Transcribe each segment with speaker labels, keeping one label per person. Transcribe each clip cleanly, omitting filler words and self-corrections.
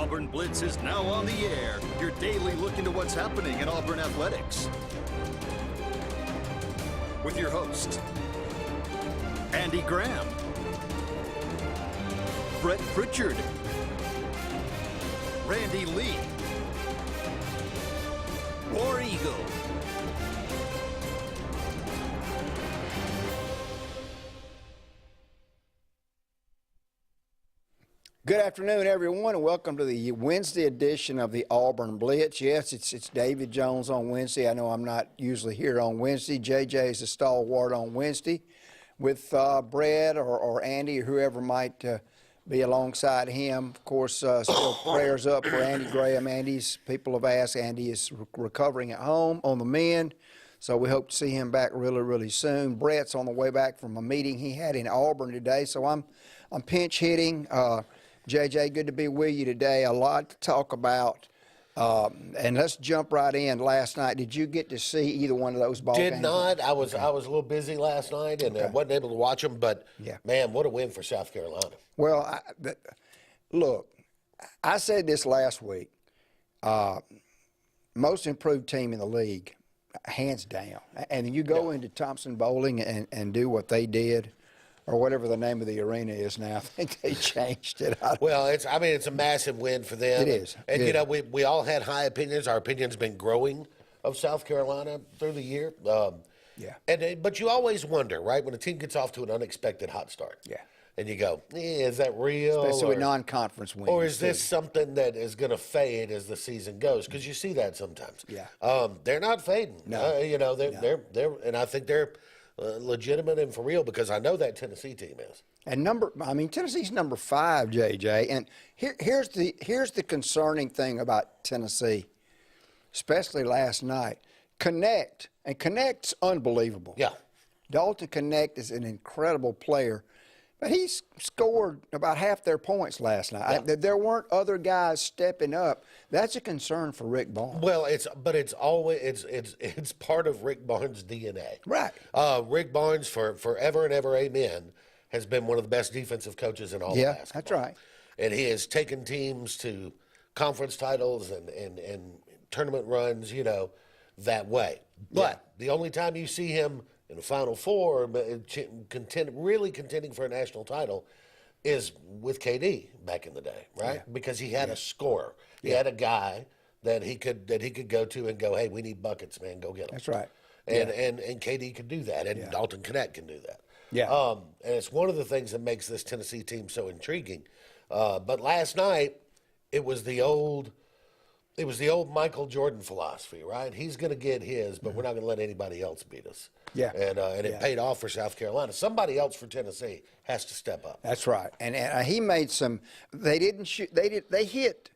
Speaker 1: Auburn Blitz is now on the air. Your daily look into what's happening in Auburn athletics. With your host, Andy Graham, Brett Pritchard, Randy Lee, War Eagle.
Speaker 2: Good afternoon, everyone, and welcome to the Wednesday edition of the Auburn Blitz. Yes, it's David Jones on Wednesday. I know I'm not usually here on Wednesday. JJ is a stalwart on Wednesday with Brett or Andy or whoever might be alongside him. Of course, still prayers up for Andy Graham. People have asked. Andy is recovering at home on the mend, so we hope to see him back really, really soon. Brett's on the way back from a meeting he had in Auburn today, so I'm pinch hitting. JJ, good to be with you today. A lot to talk about. And let's jump right in. Last night, did you get to see either one of those ball games?
Speaker 3: Did not. I was a little busy last night and wasn't able to watch them. But, man, what a win for South Carolina.
Speaker 2: Well, look, I said this last week. Most improved team in the league, hands down. And you go into Thompson Bowling and do what they did, or whatever the name of the arena is now. I think they changed it.
Speaker 3: Well, it's a massive win for them.
Speaker 2: It is.
Speaker 3: And, you know, we all had high opinions. Our opinion's been growing of South Carolina through the year. But you always wonder, right, when a team gets off to an unexpected hot start.
Speaker 2: Yeah.
Speaker 3: And you go, is that real?
Speaker 2: Especially with non-conference wins.
Speaker 3: Or is this something that is going to fade as the season goes? Because you see that sometimes.
Speaker 2: Yeah.
Speaker 3: They're not fading.
Speaker 2: No.
Speaker 3: They're and I think they're legitimate and for real, because I know that Tennessee team is.
Speaker 2: And Tennessee's number 5, JJ. And here's the concerning thing about Tennessee, especially last night. Connect's unbelievable.
Speaker 3: Yeah.
Speaker 2: Dalton Connect is an incredible player, but he scored about half their points last night.
Speaker 3: Yeah.
Speaker 2: There weren't other guys stepping up. That's a concern for Rick Barnes.
Speaker 3: Well, it's part of Rick Barnes' DNA.
Speaker 2: Right.
Speaker 3: Rick Barnes, for forever and ever, amen, has been one of the best defensive coaches in all of basketball.
Speaker 2: That's right.
Speaker 3: And he has taken teams to conference titles and tournament runs, that way. But the only time you see him in the Final Four, really contending for a national title, is with KD back in the day, right? Yeah. Because he had a scorer. He had a guy that he could go to and go, hey, we need buckets, man, go get them.
Speaker 2: That's right.
Speaker 3: And KD could do that, and Dalton Connect can do that.
Speaker 2: Yeah.
Speaker 3: And it's one of the things that makes this Tennessee team so intriguing. But last night, it was the old Michael Jordan philosophy, right? He's going to get his, but we're not going to let anybody else beat us.
Speaker 2: Yeah.
Speaker 3: And it paid off for South Carolina. Somebody else for Tennessee has to step up.
Speaker 2: That's right. And he made some. They didn't shoot. They hit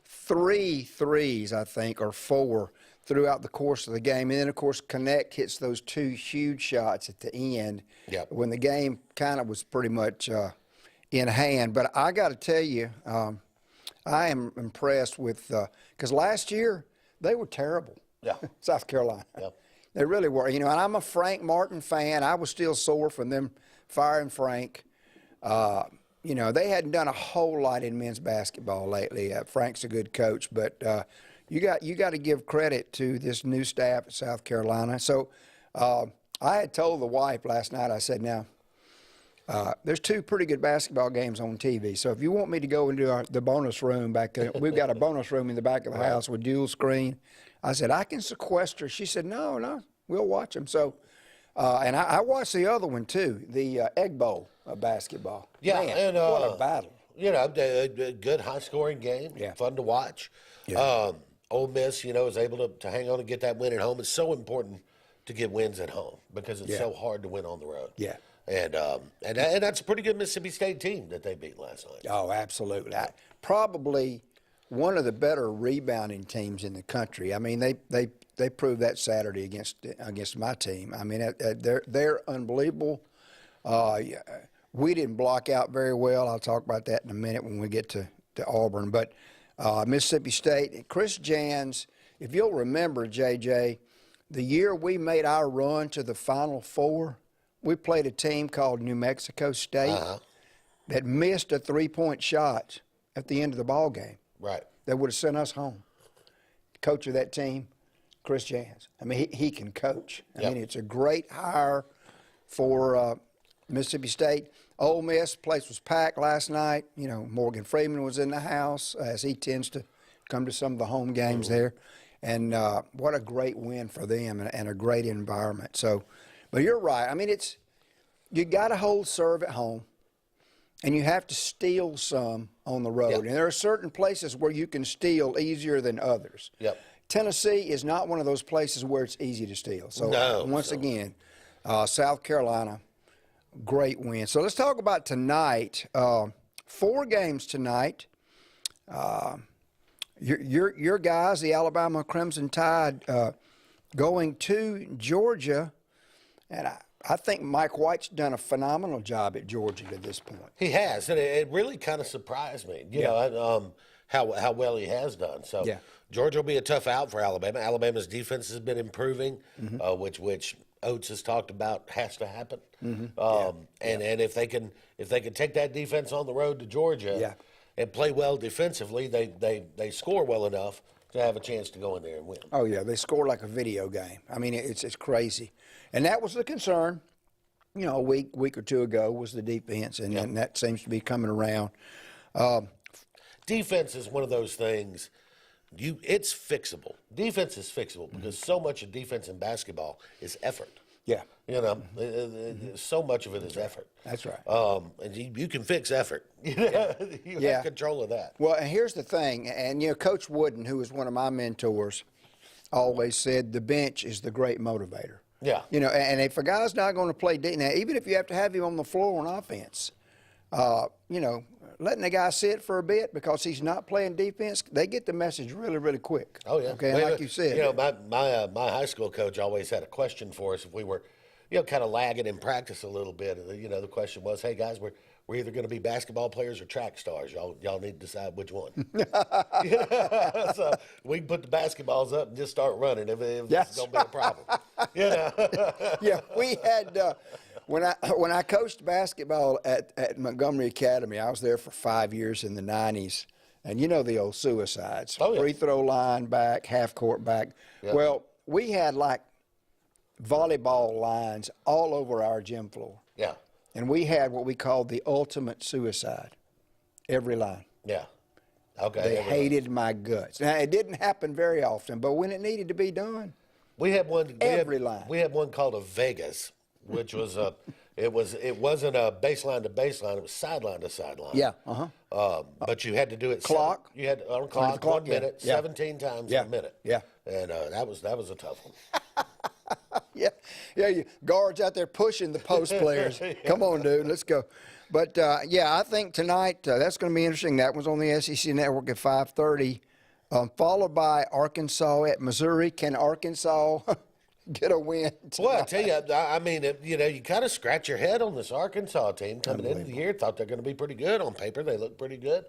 Speaker 2: 3 threes, I think, or 4 throughout the course of the game. And then, of course, Connect hits those 2 huge shots at the end when the game kind of was pretty much in hand. But I got to tell you, I am impressed with because last year they were terrible.
Speaker 3: Yeah.
Speaker 2: South Carolina.
Speaker 3: Yeah.
Speaker 2: They really were. And I'm a Frank Martin fan. I was still sore from them firing Frank. They hadn't done a whole lot in men's basketball lately. Frank's a good coach, but you got to give credit to this new staff at South Carolina. So I had told the wife last night, I said, now, there's 2 pretty good basketball games on TV. So if you want me to go into the bonus room back there, we've got a bonus room in the back of the house with dual screen. I said, I can sequester. She said, no, we'll watch them. So, and I watched the other one too, the Egg Bowl of basketball.
Speaker 3: Yeah,
Speaker 2: man,
Speaker 3: and
Speaker 2: what a battle.
Speaker 3: A good high-scoring game, fun to watch.
Speaker 2: Yeah.
Speaker 3: Ole Miss, is able to hang on and get that win at home. It's so important to get wins at home because it's so hard to win on the road.
Speaker 2: Yeah.
Speaker 3: And that's a pretty good Mississippi State team that they beat last night.
Speaker 2: Oh, absolutely. Probably one of the better rebounding teams in the country. I mean, they proved that Saturday against my team. I mean, they're unbelievable. We didn't block out very well. I'll talk about that in a minute when we get to Auburn. But Mississippi State, Chris Jans, if you'll remember, JJ, the year we made our run to the Final Four, we played a team called New Mexico State that missed a three-point shot at the end of the ball game.
Speaker 3: Right.
Speaker 2: that would have sent us home. Coach of that team, Chris Jans. I mean, he can coach. I mean, it's a great hire for Mississippi State. Ole Miss, place was packed last night. You know, Morgan Freeman was in the house, as he tends to come to some of the home games there. And what a great win for them and a great environment. So, but you're right. I mean, you got to hold serve at home, and you have to steal some on the road. And there are certain places where you can steal easier than others. Tennessee is not one of those places where it's easy to steal. So once again, South Carolina, great win. So let's talk about tonight. 4 games tonight. Your guys, the Alabama Crimson Tide, going to Georgia, and I think Mike White's done a phenomenal job at Georgia to this point.
Speaker 3: He has, and it really kind of surprised me, you know, how well he has done. So Georgia will be a tough out for Alabama. Alabama's defense has been improving, which Oates has talked about has to happen. And if they can take that defense on the road to Georgia and play well defensively, they score well enough to have a chance to go in there and win.
Speaker 2: Oh yeah, they score like a video game. I mean, it's crazy, and that was the concern. You know, a week or two ago was the defense, and that seems to be coming around.
Speaker 3: Defense is one of those things. It's fixable. Defense is fixable because so much of defense in basketball is effort.
Speaker 2: Yeah.
Speaker 3: You know, so much of it is effort.
Speaker 2: That's right.
Speaker 3: And you can fix effort. You have control of that.
Speaker 2: Well, and here's the thing, and you know, Coach Wooden, who was one of my mentors, always said the bench is the great motivator.
Speaker 3: Yeah.
Speaker 2: You know, and if a guy's not going to play now, even if you have to have him on the floor on offense, you know, letting the guy sit for a bit because he's not playing defense, they get the message really, really quick.
Speaker 3: Oh, yeah.
Speaker 2: Okay, like you said.
Speaker 3: You know, my high school coach always had a question for us if we were, you know, kind of lagging in practice a little bit. You know, the question was, hey, guys, we're either going to be basketball players or track stars. Y'all need to decide which one. So we can put the basketballs up and just start running if it's going to be a problem. You know?
Speaker 2: Yeah, we had when I coached basketball at Montgomery Academy, I was there for 5 years in the 90s. And you know the old suicides.
Speaker 3: Oh, yeah.
Speaker 2: Free throw line back, half court back. Yeah. Well, we had like volleyball lines all over our gym floor.
Speaker 3: Yeah.
Speaker 2: And we had what we called the ultimate suicide, every line.
Speaker 3: Yeah. Okay.
Speaker 2: They hated my guts. Now, it didn't happen very often, but when it needed to be done,
Speaker 3: we had one.
Speaker 2: Every line.
Speaker 3: We had one called a Vegas, which was it wasn't a baseline to baseline. It was sideline to sideline.
Speaker 2: Yeah.
Speaker 3: But you had to do it.
Speaker 2: Clock.
Speaker 3: You had on clock 1 minute, 17 times a minute.
Speaker 2: Yeah.
Speaker 3: And that was a tough one.
Speaker 2: Yeah, guards out there pushing the post players. Come on, dude, let's go. But, I think tonight that's going to be interesting. That was on the SEC Network at 5:30, followed by Arkansas at Missouri. Can Arkansas get a win tonight?
Speaker 3: Well, I tell you, I mean, you know, you kind of scratch your head on this Arkansas team coming into the year. Thought they're going to be pretty good on paper. They look pretty good.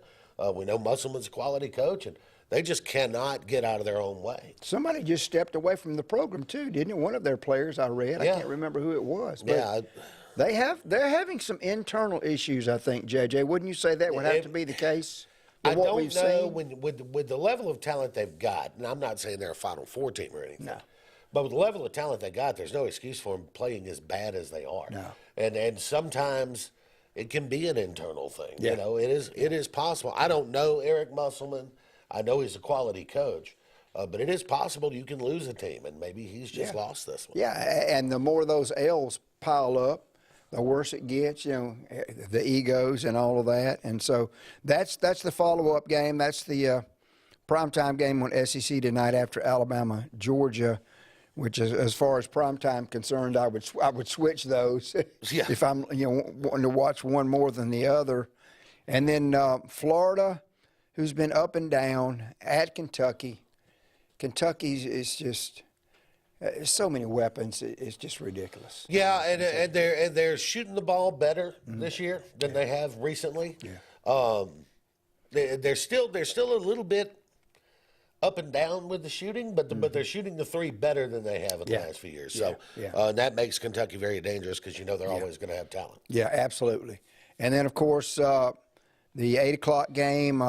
Speaker 3: We know Musselman's a quality coach, and they just cannot get out of their own way.
Speaker 2: Somebody just stepped away from the program too, didn't it? One of their players I read. I can't remember who it was. But they're having some internal issues, I think, JJ. Wouldn't you say that would have to be the case?
Speaker 3: I don't know with the level of talent they've got, and I'm not saying they're a Final Four team or anything. No. But with the level of talent they got, there's no excuse for them playing as bad as they are.
Speaker 2: No.
Speaker 3: And sometimes it can be an internal thing.
Speaker 2: Yeah.
Speaker 3: You know, it is possible. I don't know Eric Musselman. I know he's a quality coach, but it is possible you can lose a team, and maybe he's just lost this one.
Speaker 2: Yeah, and the more those L's pile up, the worse it gets, you know, the egos and all of that. And so that's the follow-up game. That's the primetime game on SEC tonight after Alabama, Georgia, which is, as far as primetime concerned, I would switch those if I'm wanting to watch one more than the other. And then Florida, who's been up and down, at Kentucky. Kentucky is just so many weapons. It's just ridiculous.
Speaker 3: Yeah, and they're shooting the ball better this year than they have recently. Yeah. They're still a little bit up and down with the shooting, but they're shooting the three better than they have in the last few years. So and that makes Kentucky very dangerous because they're always going to have talent. Yeah,
Speaker 2: absolutely. And then of course the 8 o'clock game.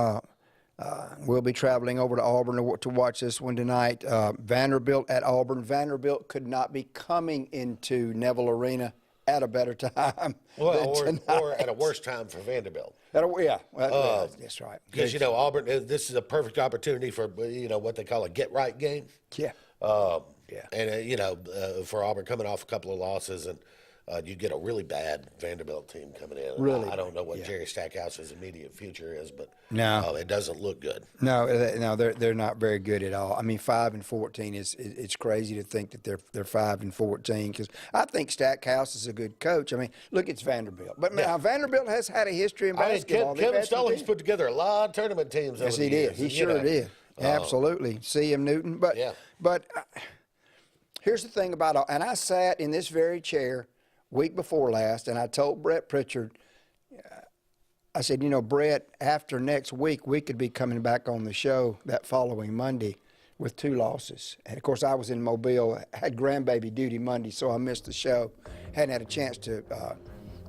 Speaker 2: We'll be traveling over to Auburn to watch this one tonight. Vanderbilt at Auburn. Vanderbilt could not be coming into Neville Arena at a better time than
Speaker 3: or at a worse time for Vanderbilt.
Speaker 2: That's right.
Speaker 3: Because, Auburn, this is a perfect opportunity for, what they call a get-right game.
Speaker 2: Yeah.
Speaker 3: And, for Auburn coming off a couple of losses, and you get a really bad Vanderbilt team coming in.
Speaker 2: Really?
Speaker 3: I don't know what Jerry Stackhouse's immediate future is, but
Speaker 2: no,
Speaker 3: it doesn't look good.
Speaker 2: No, they're not very good at all. I mean, 5-14 it's crazy to think that they're 5-14 because I think Stackhouse is a good coach. I mean, look, it's Vanderbilt, but Vanderbilt has had a history in basketball.
Speaker 3: Kevin Stallings put together a lot of tournament teams.
Speaker 2: Yes, he did. He sure did. Absolutely. C.M. Newton, but here's the thing about and I sat in this very chair week before last, and I told Brett Pritchard, I said, Brett, after next week, we could be coming back on the show that following Monday with 2 losses. And, of course, I was in Mobile, had grandbaby duty Monday, so I missed the show. Hadn't had a chance to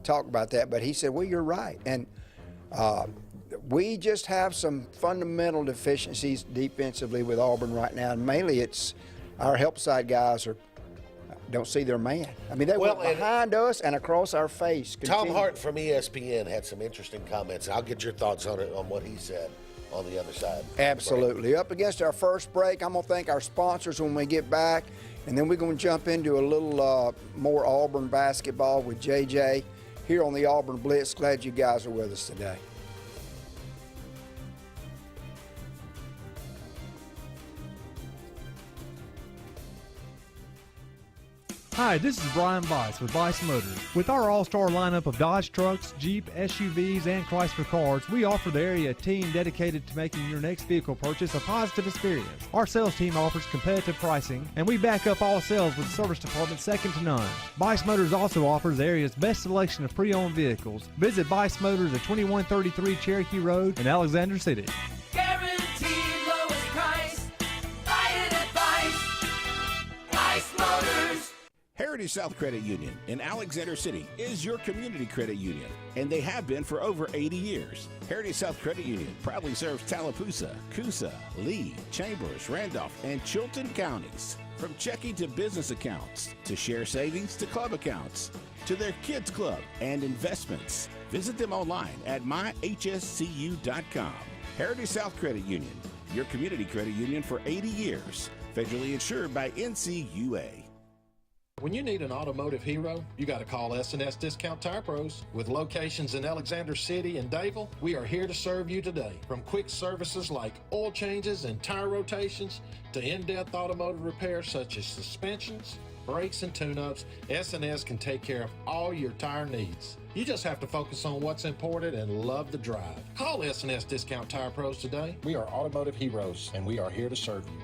Speaker 2: talk about that. But he said, well, you're right. And we just have some fundamental deficiencies defensively with Auburn right now. And mainly it's our help side guys don't see their man. I mean, they went behind us and across our face.
Speaker 3: Tom Hart from ESPN had some interesting comments. I'll get your thoughts on it, on what he said on the other side.
Speaker 2: Absolutely. Up against our first break, I'm going to thank our sponsors when we get back, and then we're going to jump into a little more Auburn basketball with JJ here on the Auburn Blitz. Glad you guys are with us today.
Speaker 4: Hi, this is Brian Weiss with Weiss Motors. With our all-star lineup of Dodge trucks, Jeep, SUVs, and Chrysler cars, we offer the area a team dedicated to making your next vehicle purchase a positive experience. Our sales team offers competitive pricing, and we back up all sales with a service department second to none. Weiss Motors also offers the area's best selection of pre-owned vehicles. Visit Weiss Motors at 2133 Cherokee Road in Alexander City.
Speaker 5: Guaranteed lowest price. Buy it at Weiss Motors.
Speaker 6: Heritage South Credit Union in Alexander City is your community credit union, and they have been for over 80 years. Heritage South Credit Union proudly serves Tallapoosa, Coosa, Lee, Chambers, Randolph, and Chilton counties. From checking to business accounts, to share savings to club accounts, to their kids club and investments. Visit them online at myhscu.com. Heritage South Credit Union, your community credit union for 80 years. Federally insured by NCUA.
Speaker 7: When you need an automotive hero, you got to call S&S Discount Tire Pros. With locations in Alexander City and Dayville, we are here to serve you today. From quick services like oil changes and tire rotations to in-depth automotive repairs such as suspensions, brakes, and tune-ups, S&S can take care of all your tire needs. You just have to focus on what's important and love the drive. Call S&S Discount Tire Pros today. We are automotive heroes, and we are here to serve you.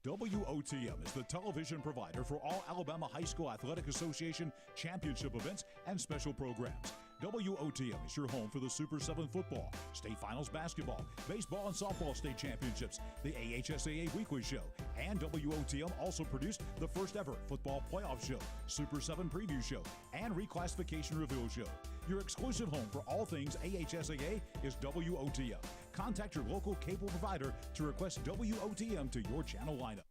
Speaker 8: WOTM is the television provider for all Alabama High School Athletic Association championship events and special programs. WOTM is your home for the Super 7 football, state finals basketball, baseball and softball state championships, the AHSAA weekly show, and WOTM also produced the first ever football playoff show, Super 7 preview show, and reclassification reveal show. Your exclusive home for all things AHSAA is WOTM. Contact your local cable provider to request WOTM to your channel lineup.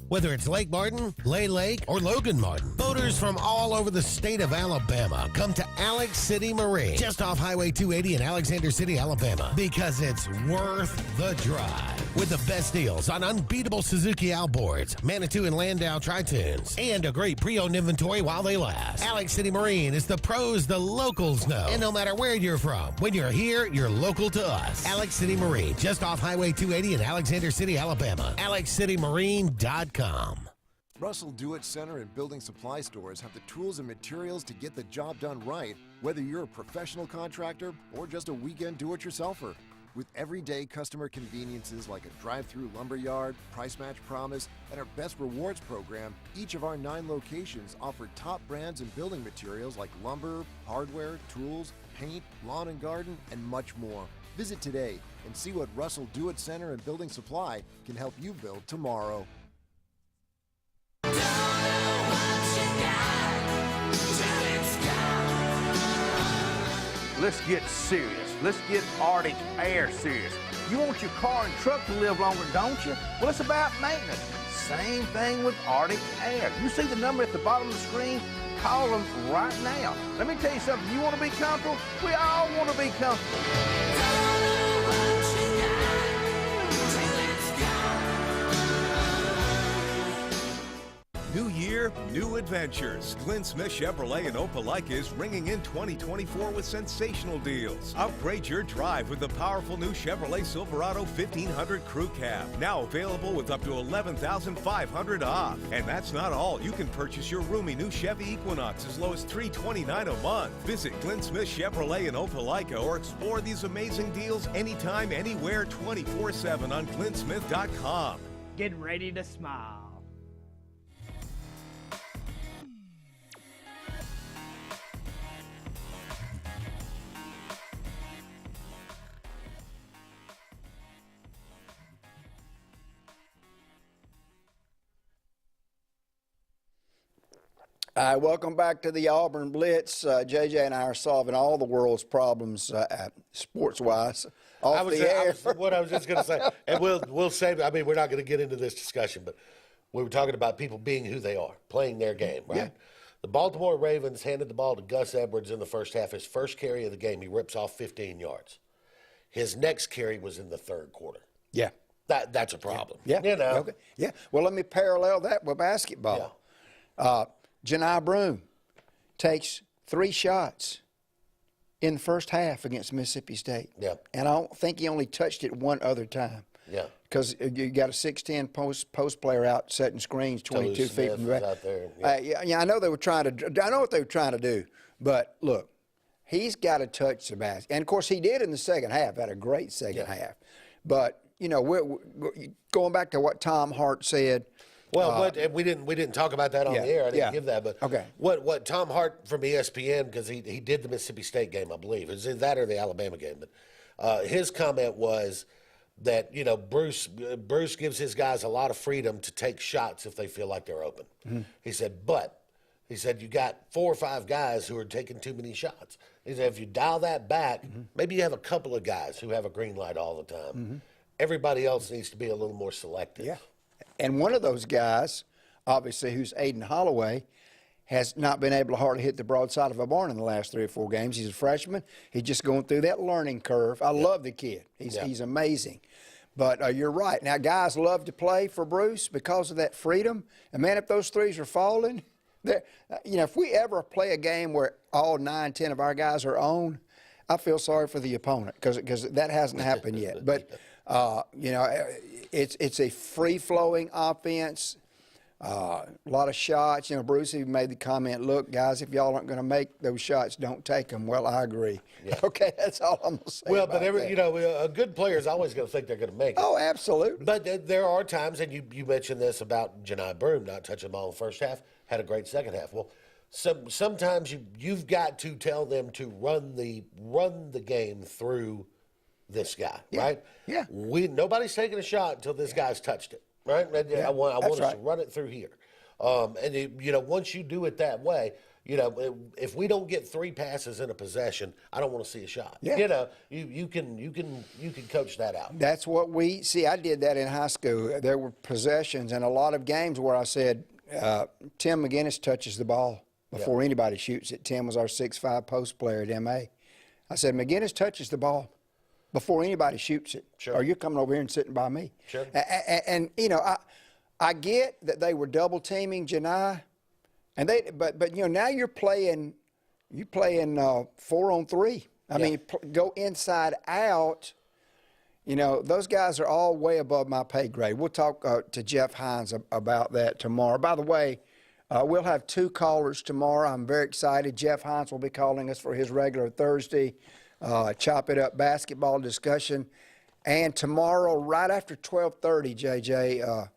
Speaker 3: Whether it's Lake Martin, Lay Lake, or Logan Martin, boaters from all over the state of Alabama come to Alex City Marine, just off Highway 280 in Alexander City, Alabama, because it's worth the drive. With the best deals on unbeatable Suzuki outboards, Manitou and Landau tri-tunes, and a great pre-owned inventory while they last. Alex City Marine is the pros the locals know. And no matter where you're from, when you're here, you're local to us. Alex City Marine, just off Highway 280 in Alexander City, Alabama. AlexCityMarine.com.
Speaker 9: Russell Do-It Center and building supply stores have the tools and materials to get the job done right, whether you're a professional contractor or just a weekend do-it-yourselfer. With everyday customer conveniences like a drive-through lumberyard, price match promise, and our best rewards program, each of our 9 locations offer top brands and building materials like lumber, hardware, tools, paint, lawn and garden, and much more. Visit today and see what Russell Do-It Center and Building Supply can help you build tomorrow.
Speaker 10: let's get serious. Let's get Arctic Air serious. You want your car and truck to live longer, don't you? Well, it's about maintenance. Same thing with Arctic Air. You see the number at the bottom of the screen? Call them right now. Let me tell you something. You want to be comfortable? We all want to be comfortable.
Speaker 11: New year, new adventures. Glenn Smith Chevrolet in Opelika is ringing in 2024 with sensational deals. Upgrade your drive with the powerful new Chevrolet Silverado 1500 Crew Cab. Now available with up to $11,500 off. And that's not all. You can purchase your roomy new Chevy Equinox as low as $329 a month. Visit Glenn Smith Chevrolet in Opelika or explore these amazing deals anytime, anywhere, 24/7 on glennsmith.com.
Speaker 12: Get ready to smile.
Speaker 2: All right, welcome back to the Auburn Blitz. JJ and I are solving all the world's problems sports-wise off the air.
Speaker 3: What I was just going to say, and we'll save. I mean, we're not going to get into this discussion, but we were talking about people being who they are, playing their game, right?
Speaker 2: Yeah.
Speaker 3: The Baltimore Ravens handed the ball to Gus Edwards in the first half. His first carry of the game, he rips off 15 yards. His next carry was in the third quarter.
Speaker 2: Yeah.
Speaker 3: That's a problem.
Speaker 2: Yeah.
Speaker 3: You know?
Speaker 2: Okay. Yeah. Well, let me parallel that with basketball.
Speaker 3: Yeah.
Speaker 2: Janai Broome takes 3 shots in the first half against Mississippi State.
Speaker 3: Yeah.
Speaker 2: And I don't think he only touched it one other time.
Speaker 3: Yeah.
Speaker 2: Because you got a 6'10" post player out setting screens 22 feet from the back.
Speaker 3: Out there.
Speaker 2: Yeah, I know they were trying to. I know what they were trying to do, but look, he's got to touch the basket, and of course he did in the second half. Had a great second half, but you know, we're going back to what Tom Hart said.
Speaker 3: Well, we didn't talk about that on the air. I didn't give that, but
Speaker 2: okay.
Speaker 3: What Tom Hart from ESPN, because he did the Mississippi State game, I believe, is it that or the Alabama game? But his comment was that Bruce gives his guys a lot of freedom to take shots if they feel like they're open.
Speaker 2: Mm-hmm.
Speaker 3: He said you got 4 or 5 guys who are taking too many shots. He said if you dial that back, maybe you have a couple of guys who have a green light all the time.
Speaker 2: Mm-hmm.
Speaker 3: Everybody else needs to be a little more selective.
Speaker 2: Yeah. And one of those guys, obviously, who's Aiden Holloway, has not been able to hardly hit the broadside of a barn in the last 3 or 4 games. He's a freshman. He's just going through that learning curve. I love the kid. He's amazing. But you're right. Now, guys love to play for Bruce because of that freedom. And, man, if those threes are falling, if we ever play a game where all 9, 10 of our guys are on, I feel sorry for the opponent because that hasn't happened yet. But, it's a free-flowing offense, a lot of shots. Bruce even made the comment, look, guys, if y'all aren't going to make those shots, don't take them. Well, I agree. Yeah. Okay, that's all I'm going to say.
Speaker 3: Well, but a good player is always going to think they're going to make it.
Speaker 2: Oh, absolutely.
Speaker 3: But there are times, and you mentioned this about Janai Broome not touching the ball in the first half, had a great second half. Well, sometimes you've got to tell them to run the game through this guy, right?
Speaker 2: Yeah.
Speaker 3: Nobody's taking a shot until this guy's touched it, right?
Speaker 2: Yeah,
Speaker 3: I want us
Speaker 2: right.
Speaker 3: to run it through here. Once you do it that way, if we don't get 3 passes in a possession, I don't want to see a shot.
Speaker 2: Yeah.
Speaker 3: You can coach that out.
Speaker 2: That's what we see. I did that in high school. There were possessions and a lot of games where I said, Tim McGinnis touches the ball before anybody shoots it. Tim was our 6'5" post player at MA. I said, McGinnis touches the ball before anybody shoots it.
Speaker 3: Sure.
Speaker 2: Or you're coming over here and sitting by me.
Speaker 3: Sure.
Speaker 2: And I get that they were double teaming Janai, and but now you're playing 4-on-3. I mean, go inside out. Those guys are all way above my pay grade. We'll talk to Jeff Hines about that tomorrow. By the way, we'll have 2 callers tomorrow. I'm very excited. Jeff Hines will be calling us for his regular Thursday Chop It Up basketball discussion. And tomorrow, right after 12:30, JJ,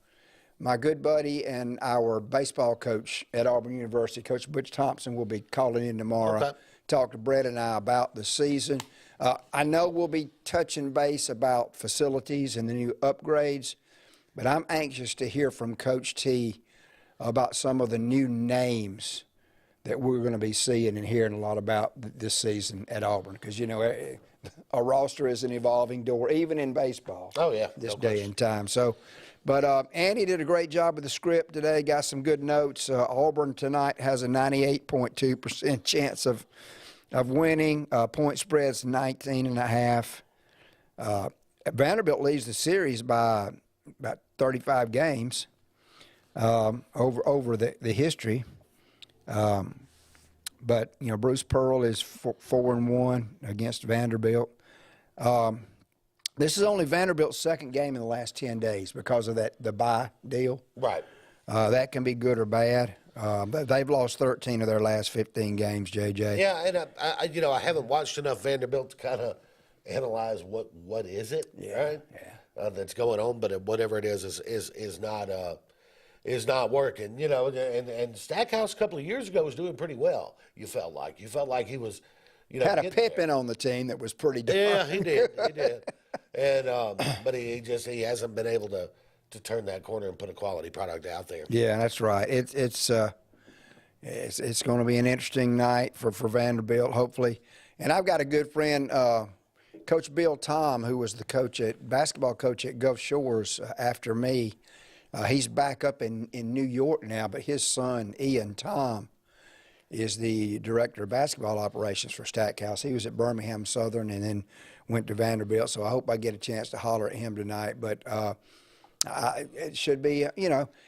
Speaker 2: my good buddy and our baseball coach at Auburn University, Coach Butch Thompson, will be calling in tomorrow. Talk to Brett and I about the season. I know we'll be touching base about facilities and the new upgrades, but I'm anxious to hear from Coach T about some of the new names that we're going to be seeing and hearing a lot about this season at Auburn, because a roster is an evolving door, even in baseball.
Speaker 3: Oh yeah,
Speaker 2: this day and time. So, but Andy did a great job with the script today. Got some good notes. Auburn tonight has a 98.2% chance of winning. Point spread's 19.5. Vanderbilt leads the series by about 35 games over the history. But Bruce Pearl is 4-1 against Vanderbilt. This is only Vanderbilt's second game in the last 10 days because of the bye deal.
Speaker 3: Right.
Speaker 2: That can be good or bad. But they've lost 13 of their last 15 games, JJ.
Speaker 3: Yeah, and I haven't watched enough Vanderbilt to kind of analyze what is it, right? Yeah. That's going on, but whatever it is not working. And Stackhouse a couple of years ago was doing pretty well. You felt like he was,
Speaker 2: had a Pippin on the team that was pretty darn.
Speaker 3: Yeah, he did. And but he hasn't been able to turn that corner and put a quality product out there.
Speaker 2: Yeah, that's right. It's going to be an interesting night for Vanderbilt, hopefully. And I've got a good friend, Coach Bill Tom, who was the basketball coach at Gulf Shores after me. He's back up in New York now, but his son, Ian Tom, is the director of basketball operations for Stackhouse. He was at Birmingham Southern and then went to Vanderbilt, so I hope I get a chance to holler at him tonight. But it should be,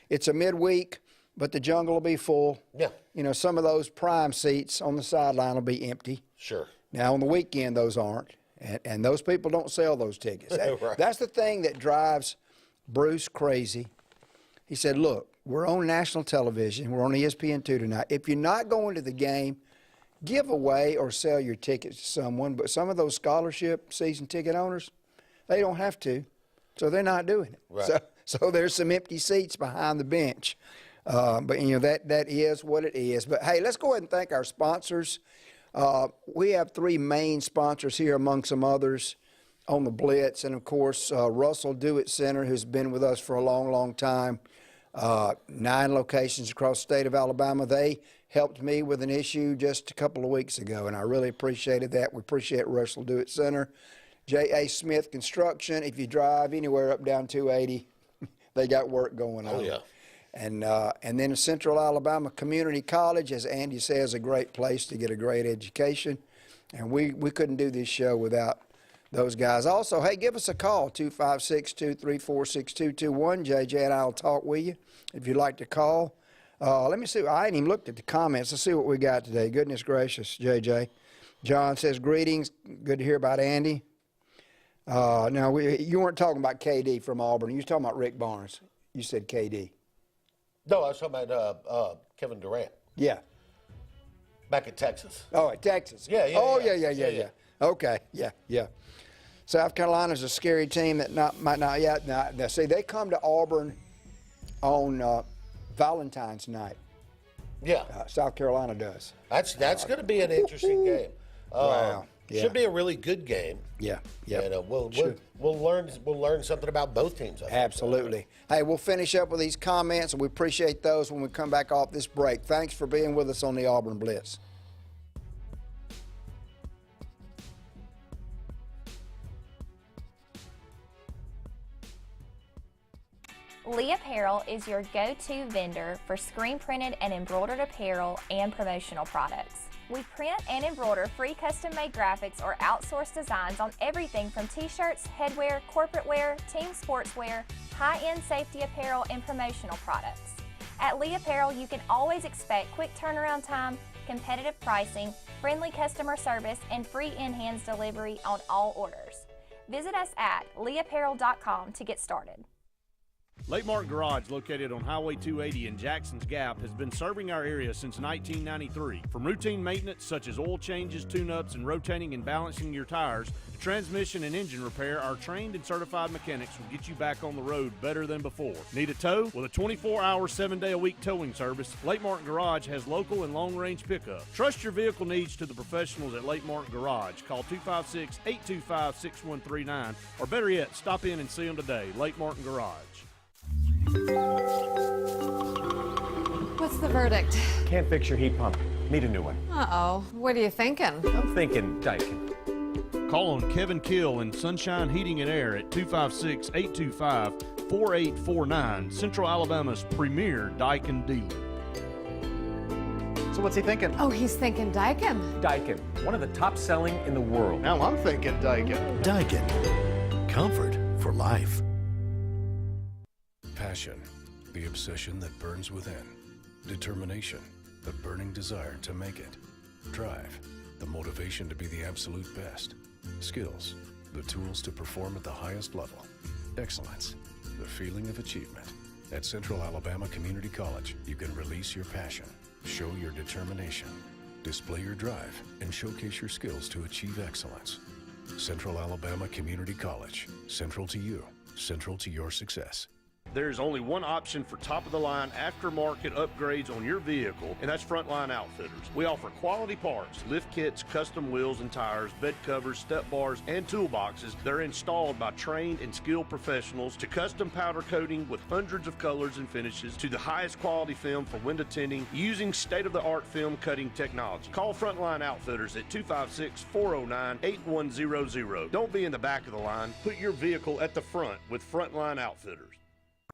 Speaker 2: it's a midweek, but the jungle will be full.
Speaker 3: Yeah.
Speaker 2: Some of those prime seats on the sideline will be empty.
Speaker 3: Sure.
Speaker 2: Now, on the weekend, those aren't, and those people don't sell those tickets.
Speaker 3: Right.
Speaker 2: That's the thing that drives Bruce crazy. He said, look, we're on national television. We're on ESPN2 tonight. If you're not going to the game, give away or sell your tickets to someone. But some of those scholarship season ticket owners, they don't have to, so they're not doing it.
Speaker 3: Right.
Speaker 2: So there's some empty seats behind the bench. But, that is what it is. But, hey, let's go ahead and thank our sponsors. We have three main sponsors here among some others on the Blitz. And, of course, Russell Do-It Center, who's been with us for a long, long time. 9 locations across the state of Alabama. They helped me with an issue just a couple of weeks ago, and I really appreciated that. We appreciate Russell Do-It Center. J.A. Smith Construction. If you drive anywhere up down 280, they got work going on.
Speaker 3: Oh, yeah.
Speaker 2: And then Central Alabama Community College, as Andy says, a great place to get a great education. And we couldn't do this show without those guys. Also, hey, give us a call, 256-234-6221. JJ and I will talk with you if you'd like to call. Let me see. I ain't even looked at the comments. Let's see what we got today. Goodness gracious, JJ. John says, greetings. Good to hear about Andy. Now, you weren't talking about KD from Auburn. You were talking about Rick Barnes. You said KD.
Speaker 3: No, I was talking about Kevin Durant.
Speaker 2: Yeah.
Speaker 3: Back at Texas.
Speaker 2: Oh, at Texas.
Speaker 3: Yeah.
Speaker 2: Yeah. Okay, yeah. South Carolina's a scary team that might not yet. Now, see, they come to Auburn on Valentine's night.
Speaker 3: Yeah.
Speaker 2: South Carolina does.
Speaker 3: That's going to be an interesting game.
Speaker 2: Wow. Yeah.
Speaker 3: Should be a really good game.
Speaker 2: Yeah.
Speaker 3: And we'll learn something about both teams. I think.
Speaker 2: Absolutely. Hey, we'll finish up with these comments, and we appreciate those when we come back off this break. Thanks for being with us on the Auburn Blitz.
Speaker 13: Lee Apparel is your go-to vendor for screen-printed and embroidered apparel and promotional products. We print and embroider free custom-made graphics or outsourced designs on everything from t-shirts, headwear, corporate wear, team sportswear, high-end safety apparel, and promotional products. At Lee Apparel, you can always expect quick turnaround time, competitive pricing, friendly customer service, and free in-hands delivery on all orders. Visit us at leeapparel.com to get started.
Speaker 14: Lake Martin Garage, located on Highway 280 in Jackson's Gap, has been serving our area since 1993. From routine maintenance such as oil changes, tune-ups, and rotating and balancing your tires, to transmission and engine repair, our trained and certified mechanics will get you back on the road better than before. Need a tow? With a 24-hour, 7-day-a-week towing service, Lake Martin Garage has local and long-range pickup. Trust your vehicle needs to the professionals at Lake Martin Garage. Call 256-825-6139, or better yet, stop in and see them today. Lake Martin Garage.
Speaker 15: What's the verdict?
Speaker 16: Can't fix your heat pump.
Speaker 15: Need a new one.
Speaker 16: Uh-oh. What are you thinking?
Speaker 15: I'm thinking Daikin.
Speaker 14: Call on Kevin Kill in Sunshine Heating and Air at 256-825-4849, Central Alabama's premier Daikin dealer.
Speaker 15: So what's he thinking?
Speaker 16: Oh, he's thinking Daikin.
Speaker 15: Daikin, one of the top selling in the world.
Speaker 14: Now I'm thinking Daikin.
Speaker 17: Daikin. Comfort for life.
Speaker 18: Passion, the obsession that burns within. Determination, the burning desire to make it. Drive, the motivation to be the absolute best. Skills, the tools to perform at the highest level. Excellence, the feeling of achievement. At Central Alabama Community College, you can release your passion, show your determination, display your drive, and showcase your skills to achieve excellence. Central Alabama Community College, central to you, central to your success.
Speaker 14: There's only one option for top-of-the-line aftermarket upgrades on your vehicle, and that's Frontline Outfitters. We offer quality parts, lift kits, custom wheels and tires, bed covers, step bars, and toolboxes. They're installed by trained and skilled professionals, to custom powder coating with hundreds of colors and finishes, to the highest quality film for window tinting using state-of-the-art film cutting technology. Call Frontline Outfitters at 256-409-8100. Don't be in the back of the line. Put your vehicle at the front with Frontline Outfitters.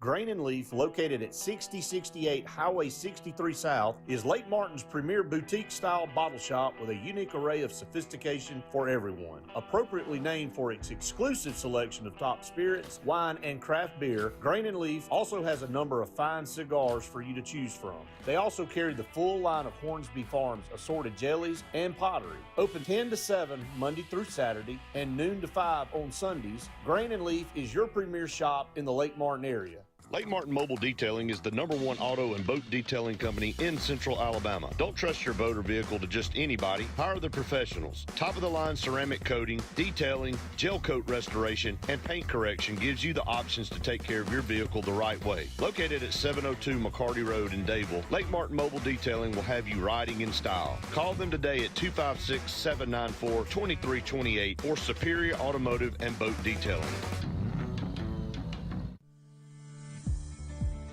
Speaker 14: Grain and Leaf, located at 6068 Highway 63 South, is Lake Martin's premier boutique-style bottle shop with a unique array of sophistication for everyone. Appropriately named for its exclusive selection of top spirits, wine, and craft beer, Grain and Leaf also has a number of fine cigars for you to choose from. They also carry the full line of Hornsby Farms assorted jellies and pottery. Open 10 to 7 Monday through Saturday and noon to 5 on Sundays, Grain and Leaf is your premier shop in the Lake Martin area. Lake Martin Mobile Detailing is the #1 auto and boat detailing company in Central Alabama. Don't trust your boat or vehicle to just anybody. Hire the professionals. Top-of-the-line ceramic coating, detailing, gel coat restoration, and paint correction gives you the options to take care of your vehicle the right way. Located at 702 McCarty Road in Dadeville, Lake Martin Mobile Detailing will have you riding in style. Call them today at 256-794-2328 for Superior Automotive and Boat Detailing.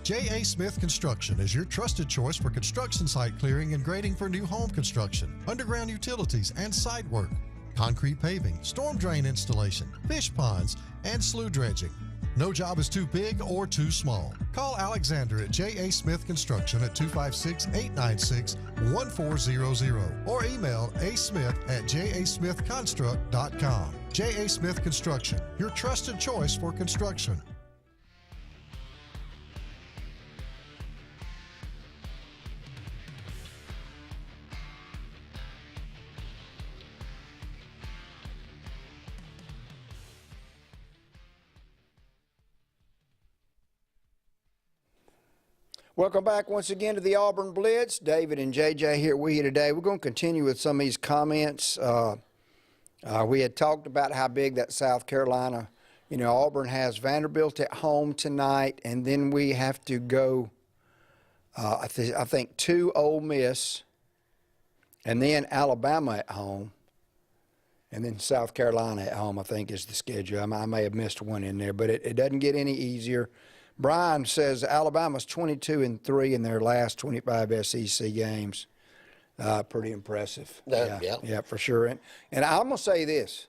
Speaker 19: J.A. Smith Construction is your trusted choice for construction site clearing and grading for new home construction, underground utilities and site work, concrete paving, storm drain installation, fish ponds, and slough dredging. No job is too big or too small. Call Alexander at J.A. Smith Construction at 256-896-1400 or email asmith@jasmithconstruct.com. J.A. Smith Construction, your trusted choice for construction.
Speaker 2: Welcome back once again to the Auburn Blitz. David and JJ here with you today. We're going to continue with some of these comments. We had talked about how big that South Carolina, Auburn has Vanderbilt at home tonight, and then we have to go, I think, to Ole Miss, and then Alabama at home, and then South Carolina at home, I think, is the schedule. I may have missed one in there, but it doesn't get any easier. Brian says Alabama's 22-3 in their last 25 SEC games. Pretty impressive. Yeah, for sure. And I'm going to say this.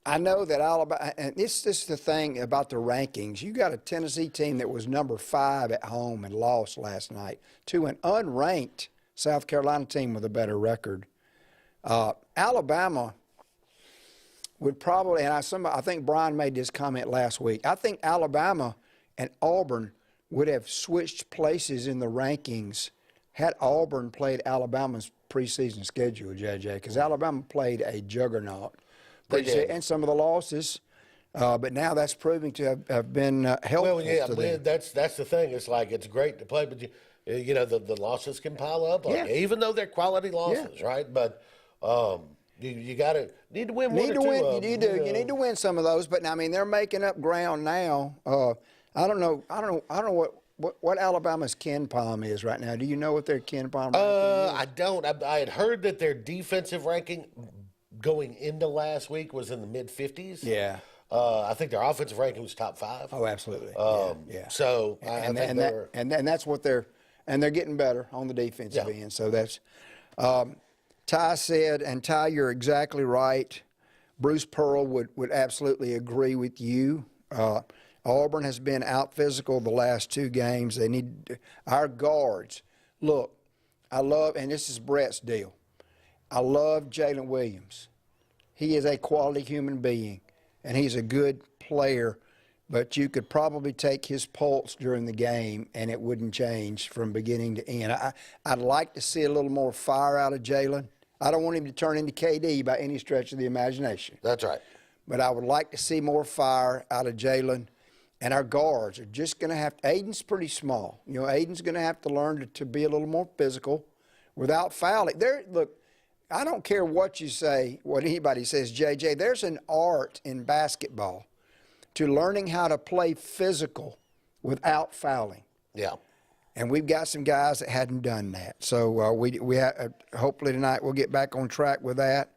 Speaker 2: I know that Alabama, and this is the thing about the rankings. You got a Tennessee team that was number 5 at home and lost last night to an unranked South Carolina team with a better record. Alabama would probably, and I think Brian made this comment last week, I think Alabama and Auburn would have switched places in the rankings had Auburn played Alabama's preseason schedule, JJ, because Alabama played a juggernaut.
Speaker 3: They did.
Speaker 2: And some of the losses, but now that's proving to have been helpful to them.
Speaker 3: That's the thing. It's like it's great to play, but the losses can pile up on you, even though they're quality losses, right? But you need to win one or two.
Speaker 2: You need to win some of those, but I mean they're making up ground now. I don't know what Alabama's Ken Palm is right now. Do you know what their Ken Palm ranking is?
Speaker 3: I don't. I had heard that their defensive ranking going into last week was in the mid-50s.
Speaker 2: Yeah.
Speaker 3: I think their offensive ranking was top 5.
Speaker 2: Oh, absolutely.
Speaker 3: So I think
Speaker 2: and that's what they're. And they're getting better on the defensive end. So that's Ty said, and Ty, you're exactly right. Bruce Pearl would absolutely agree with you. Auburn has been out physical the last 2 games. They need our guards. Look, I love, and this is Brett's deal, I love Jalen Williams. He is a quality human being, and he's a good player, but you could probably take his pulse during the game, and it wouldn't change from beginning to end. I'd like to see a little more fire out of Jalen. I don't want him to turn into KD by any stretch of the imagination.
Speaker 3: That's right.
Speaker 2: But I would like to see more fire out of Jalen. And our guards are just going to have to, Aiden's pretty small. You know, Aiden's going to have to learn to be a little more physical without fouling. Look, I don't care what you say, what anybody says, JJ, there's an art in basketball to learning how to play physical without fouling.
Speaker 3: Yeah.
Speaker 2: And we've got some guys that hadn't done that. So we hopefully tonight we'll get back on track with that.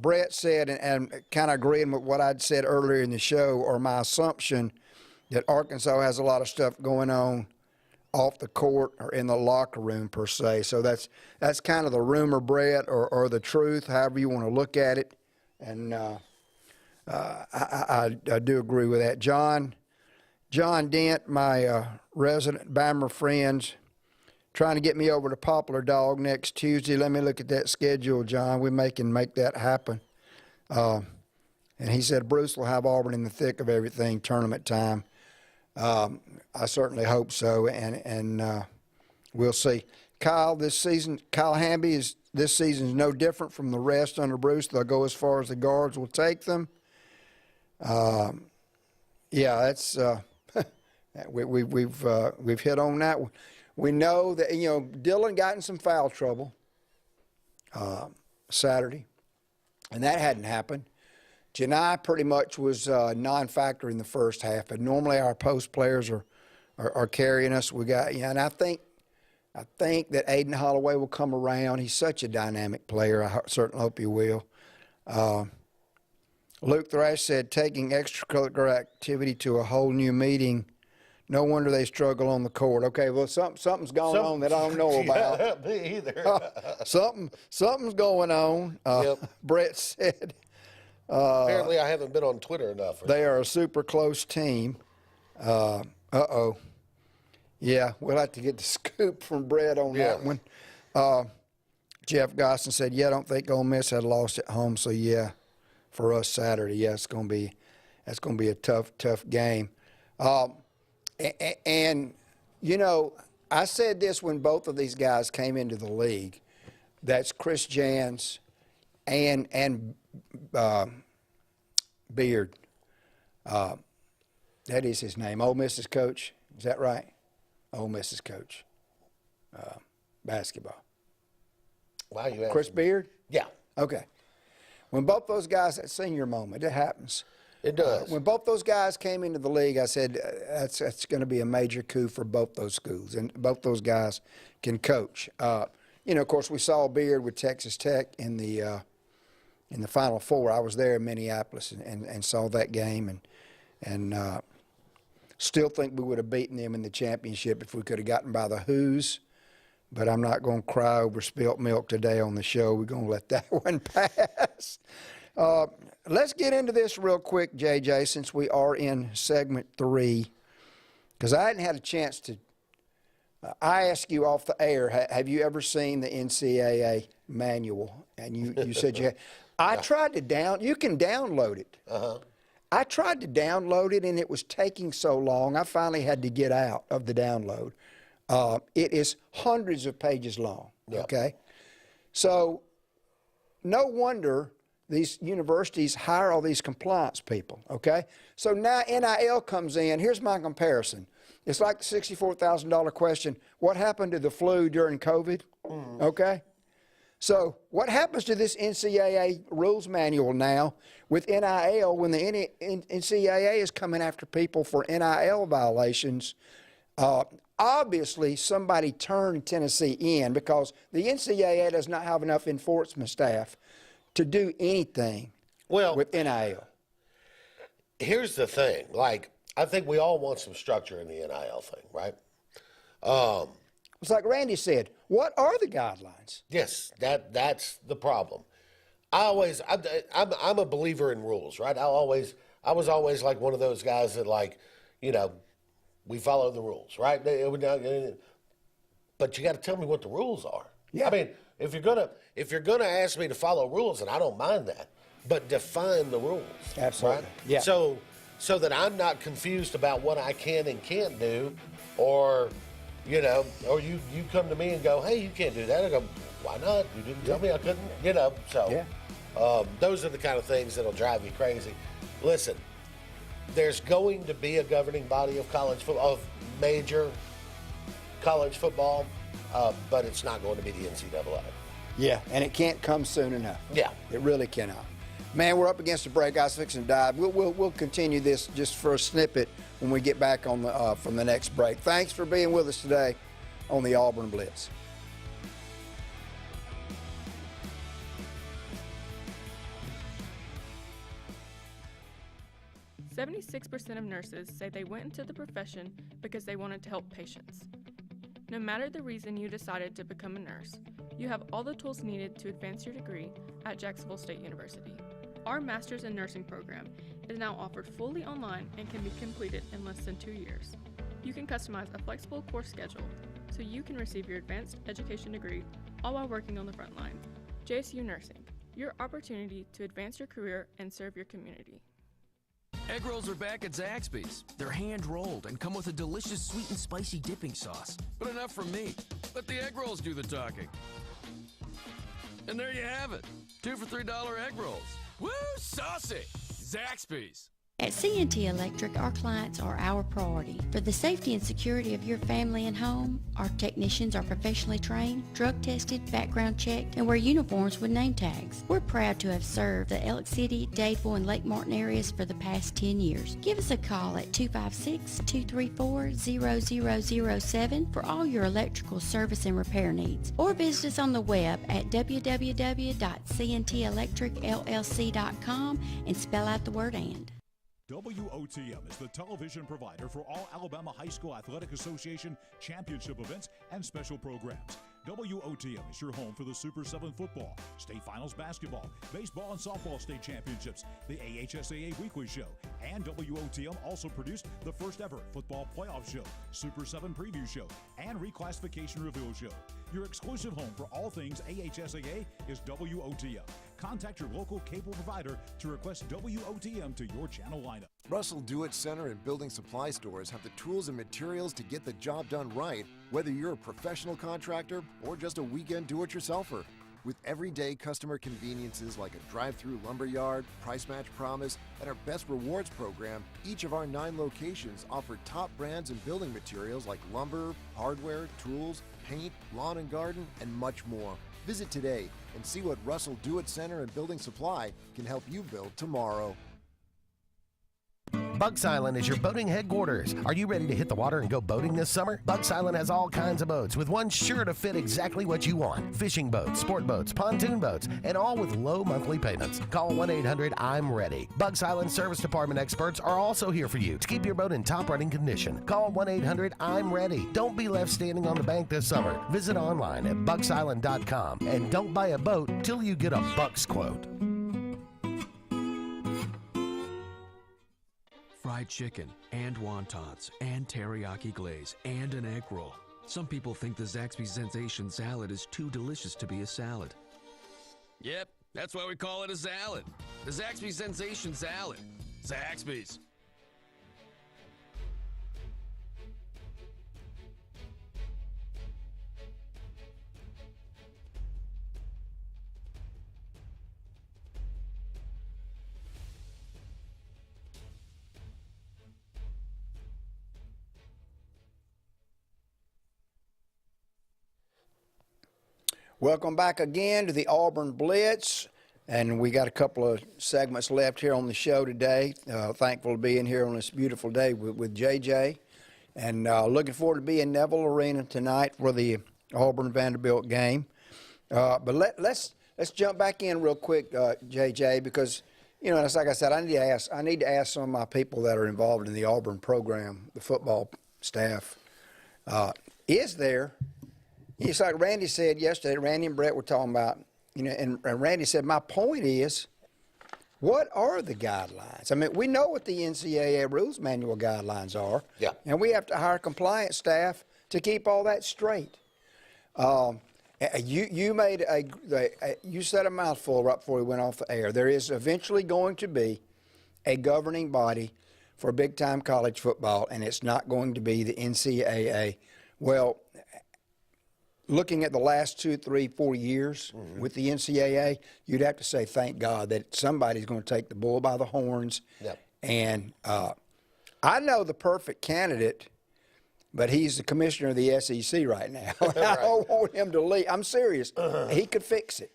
Speaker 2: Brett said, and kind of agreeing with what I'd said earlier in the show, or my assumption, that Arkansas has a lot of stuff going on off the court or in the locker room per se. So that's kind of the rumor, Brett, or the truth, however you want to look at it. And I do agree with that. John Dent, my resident Bammer friends, trying to get me over to Poplar Dog next Tuesday. Let me look at that schedule, John. We can make that happen. And he said Bruce will have Auburn in the thick of everything tournament time. I certainly hope so, and we'll see. Kyle Hamby this season is no different from the rest under Bruce. They'll go as far as the guards will take them. Yeah, that's we've hit on that one. We know that, Dylan got in some foul trouble Saturday, and that hadn't happened. Janai pretty much was non-factor in the first half, and normally our post players are carrying us. We got, and I think that Aiden Holloway will come around. He's such a dynamic player. I certainly hope he will. Luke Thrash said, taking extracurricular activity to a whole new meeting. No wonder they struggle on the court. Okay, well, something's going on that I don't know about.
Speaker 3: Yeah, me either.
Speaker 2: Something's going on. Brett said.
Speaker 3: Apparently, I haven't been on Twitter enough.
Speaker 2: They are a super close team. Uh-oh. Yeah, we'll have to get the scoop from Brett on that one. Jeff Gosson said, I don't think Ole Miss had lost at home, so for us Saturday, that's going to be a tough game. And I said this when both of these guys came into the league. That's Chris Jans and Beard. That is his name. Ole Miss's coach. Is that right? Ole Miss's coach. Basketball.
Speaker 3: Wow, you
Speaker 2: Chris Beard?
Speaker 3: Yeah.
Speaker 2: Okay. When both those guys, that senior moment, it happens.
Speaker 3: It does.
Speaker 2: When both those guys came into the league, I said that's going to be a major coup for both those schools, and both those guys can coach. Of course, we saw Beard with Texas Tech in the Final Four. I was there in Minneapolis and saw that game, and still think we would have beaten them in the championship if we could have gotten by the Who's. But I'm not going to cry over spilt milk today on the show. We're going to let that one pass. Let's get into this real quick, JJ, since we are in segment 3, because I hadn't had a chance to. I asked you off the air, have you ever seen the NCAA manual? And you said you had. I tried to you can download it.
Speaker 3: Uh-huh.
Speaker 2: I tried to download it, and it was taking so long, I finally had to get out of the download. It is hundreds of pages long, okay? So no wonder these universities hire all these compliance people, okay? So now NIL comes in. Here's my comparison. It's like the $64,000 question, what happened to the flu during COVID, okay? So what happens to this NCAA rules manual now with NIL when the NCAA is coming after people for NIL violations? Obviously, somebody turned Tennessee in because the NCAA does not have enough enforcement staff to do anything with NIL.
Speaker 3: Here's the thing. I think we all want some structure in the NIL thing, right?
Speaker 2: it's like Randy said, what are the guidelines?
Speaker 3: Yes, that's the problem. I'm a believer in rules, right? I was always like one of those guys that, like, you know, we follow the rules, right? But you got to tell me what the rules are.
Speaker 2: Yeah.
Speaker 3: I mean, if you're gonna ask me to follow rules, and I don't mind that, but define the rules.
Speaker 2: Absolutely.
Speaker 3: Right?
Speaker 2: Yeah.
Speaker 3: So that I'm not confused about what I can and can't do, or, you know, or you come to me and go, hey, you can't do that. I go, why not? You didn't tell me I couldn't. You know. So those are the kind of things that'll drive you crazy. Listen, there's going to be a governing body of college football, of major college football, but it's not going to be the NCAA.
Speaker 2: Yeah, and it can't come soon enough.
Speaker 3: Yeah.
Speaker 2: It really cannot. Man, we're up against the break. I was fixing to dive. We'll continue this just for a snippet when we get back on the from the next break. Thanks for being with us today on the Auburn Blitz.
Speaker 20: 76% of nurses say they went into the profession because they wanted to help patients. No matter the reason you decided to become a nurse, you have all the tools needed to advance your degree at Jacksonville State University. Our Master's in Nursing program is now offered fully online and can be completed in less than 2 years. You can customize a flexible course schedule so you can receive your advanced education degree all while working on the front line. JSU Nursing, your opportunity to advance your career and serve your community.
Speaker 21: Egg rolls are back at Zaxby's. They're hand-rolled and come with a delicious sweet and spicy dipping sauce. But enough from me. Let the egg rolls do the talking. And there you have it. 2 for $3 egg rolls. Woo, saucy! Zaxby's.
Speaker 22: At CNT Electric, our clients are our priority. For the safety and security of your family and home, our technicians are professionally trained, drug tested, background checked, and wear uniforms with name tags. We're proud to have served the Elk City, Dadeville, and Lake Martin areas for the past 10 years. Give us a call at 256-234-0007 for all your electrical service and repair needs, or visit us on the web at www.cntelectricllc.com and spell out the word "and."
Speaker 8: WOTM is the television provider for all Alabama High School Athletic Association championship events and special programs. WOTM is your home for the Super 7 football, state finals basketball, baseball and softball state championships, the AHSAA weekly show, and WOTM also produced the first ever football playoff show, Super 7 preview show, and reclassification reveal show. Your exclusive home for all things AHSAA is WOTM. Contact your local cable provider to request WOTM to your channel lineup.
Speaker 9: Russell Do-It Center and building supply stores have the tools and materials to get the job done right, whether you're a professional contractor or just a weekend do-it-yourselfer. With everyday customer conveniences like a drive-through lumberyard, price match promise, and our best rewards program, each of our 9 locations offer top brands and building materials like lumber, hardware, tools, paint, lawn and garden, and much more. Visit today and see what Russell Do-It Center and Building Supply can help you build tomorrow.
Speaker 23: Bugs Island is your boating headquarters. Are you ready to hit the water and go boating this summer? Bugs Island has all kinds of boats, with one sure to fit exactly what you want. Fishing boats, sport boats, pontoon boats, and all with low monthly payments. Call 1-800-I'm-READY. Bugs Island Service Department experts are also here for you to keep your boat in top running condition. Call 1-800-I'm-READY. Don't be left standing on the bank this summer. Visit online at bugsisland.com and don't buy a boat till you get a Bucks quote.
Speaker 21: Fried chicken, and wontons, and teriyaki glaze, and an egg roll. Some people think the Zaxby's Sensation Salad is too delicious to be a salad. Yep, that's why we call it a salad. The Zaxby's Sensation Salad. Zaxby's.
Speaker 2: Welcome back again to the Auburn Blitz, and we got a couple of segments left here on the show today. Thankful to be in here on this beautiful day with JJ, and looking forward to being in Neville Arena tonight for the Auburn-Vanderbilt game. But let's jump back in real quick, JJ, because you know, it's like I said, I need to ask some of my people that are involved in the Auburn program, the football staff. Is there It's like Randy said yesterday. Randy and Brett were talking about, and Randy said, my point is, what are the guidelines? I mean, we know what the NCAA rules manual guidelines are.
Speaker 3: Yeah.
Speaker 2: And we have to hire compliance staff to keep all that straight. You made you said a mouthful right before we went off the air. There is eventually going to be a governing body for big-time college football, and it's not going to be the NCAA. Well, looking at the last 2, 3, 4 years with the NCAA, you'd have to say thank God that somebody's going to take the bull by the horns.
Speaker 3: Yep.
Speaker 2: And I know the perfect candidate, but he's the commissioner of the SEC right now. I don't want him to leave. I'm serious. He could fix it.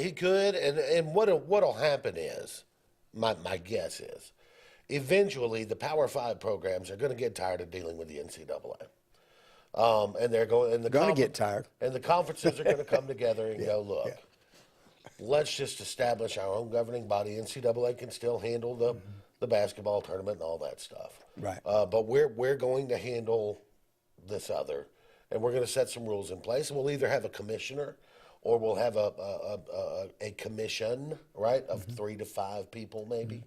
Speaker 3: He could, and what'll happen is, my guess is, eventually the Power 5 programs are going to get tired of dealing with the NCAA. And they're going to
Speaker 2: get tired.
Speaker 3: And the conferences are going to come together and go, look, let's just establish our own governing body. NCAA can still handle the basketball tournament and all that stuff.
Speaker 2: Right.
Speaker 3: But we're going to handle this other, and we're going to set some rules in place. And we'll either have a commissioner or we'll have a commission, right, of 3 to 5 people maybe.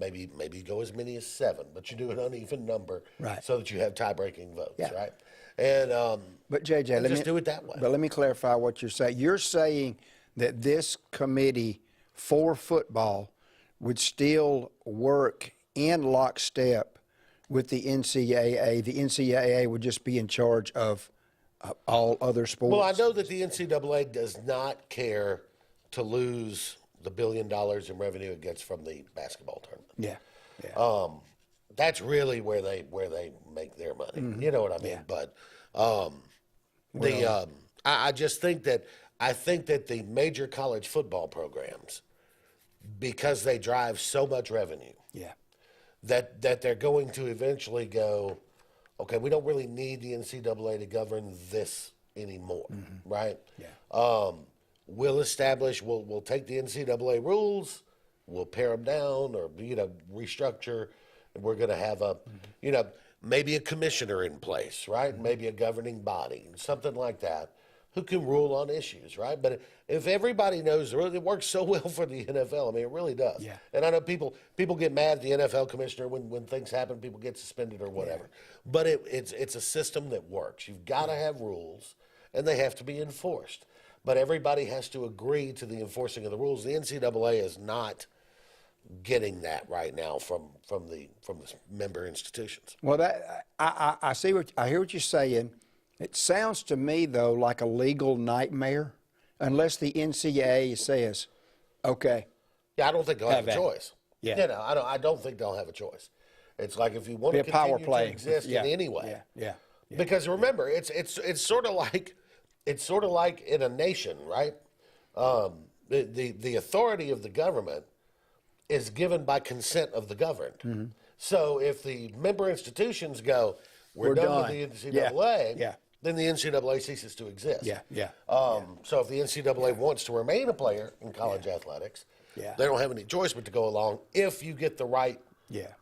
Speaker 3: Maybe go as many as 7, but you do an uneven number,
Speaker 2: right,
Speaker 3: so that you have tie-breaking votes, right? And
Speaker 2: but JJ,
Speaker 3: let me do it that way.
Speaker 2: But let me clarify what you're saying. You're saying that this committee for football would still work in lockstep with the NCAA. The NCAA would just be in charge of all other sports.
Speaker 3: Well, I know that the NCAA does not care to lose the $1 billion in revenue it gets from the basketball tournament.
Speaker 2: Yeah.
Speaker 3: That's really where they make their money. You know what I mean? Yeah. But I just think that the major college football programs, because they drive so much revenue, that they're going to eventually go, okay, we don't really need the NCAA to govern this anymore, right? Yeah. We'll take the NCAA rules, we'll pare them down or, restructure, and we're going to have maybe a commissioner in place, right? Maybe a governing body, something like that, who can rule on issues, right? But if everybody knows the rules, it works so well for the NFL. I mean, it really does.
Speaker 2: Yeah.
Speaker 3: And I know people get mad at the NFL commissioner when things happen, people get suspended or whatever. Yeah. But it's a system that works. You've got to have rules, and they have to be enforced. But everybody has to agree to the enforcing of the rules. The NCAA is not getting that right now from the member institutions.
Speaker 2: Well, I hear what you're saying. It sounds to me though like a legal nightmare, unless the NCAA says, okay.
Speaker 3: Yeah, I don't think they'll have a choice.
Speaker 2: Yeah.
Speaker 3: I don't think they'll have a choice. It's like if you want to continue to exist in any way.
Speaker 2: Yeah.
Speaker 3: Because remember, it's sort of like in a nation, right? The authority of the government is given by consent of the governed. So if the member institutions go, we're done with the NCAA, then the NCAA ceases to exist. So if the NCAA wants to remain a player in college athletics, they don't have any choice but to go along if you get the right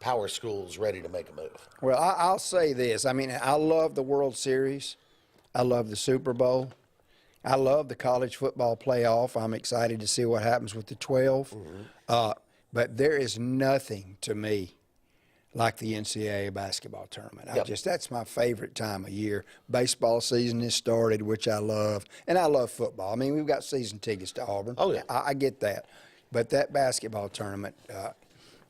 Speaker 3: power schools ready to make a move.
Speaker 2: Well, I'll say this. I mean, I love the World Series. I love the Super Bowl. I love the college football playoff. I'm excited to see what happens with the 12. But there is nothing to me like the NCAA basketball tournament. That's my favorite time of year. Baseball season has started, which I love. And I love football. I mean, we've got season tickets to Auburn.
Speaker 3: Oh, yeah.
Speaker 2: I get that. But that basketball tournament,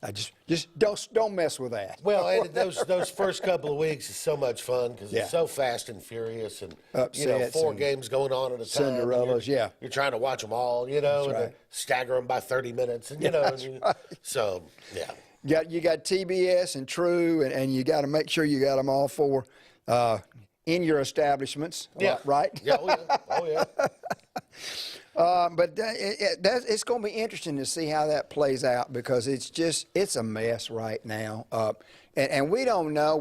Speaker 2: I just don't mess with that.
Speaker 3: Well, and those first couple of weeks is so much fun because it's so fast and furious, and
Speaker 2: upsets
Speaker 3: 4 games going on at a time.
Speaker 2: Cinderellas,
Speaker 3: you're trying to watch them all, and then stagger them by 30 minutes, and so
Speaker 2: You got TBS and True, and you got to make sure you got them all 4 in your establishments, right?
Speaker 3: Oh yeah.
Speaker 2: But it's going to be interesting to see how that plays out because it's a mess right now. And we don't know.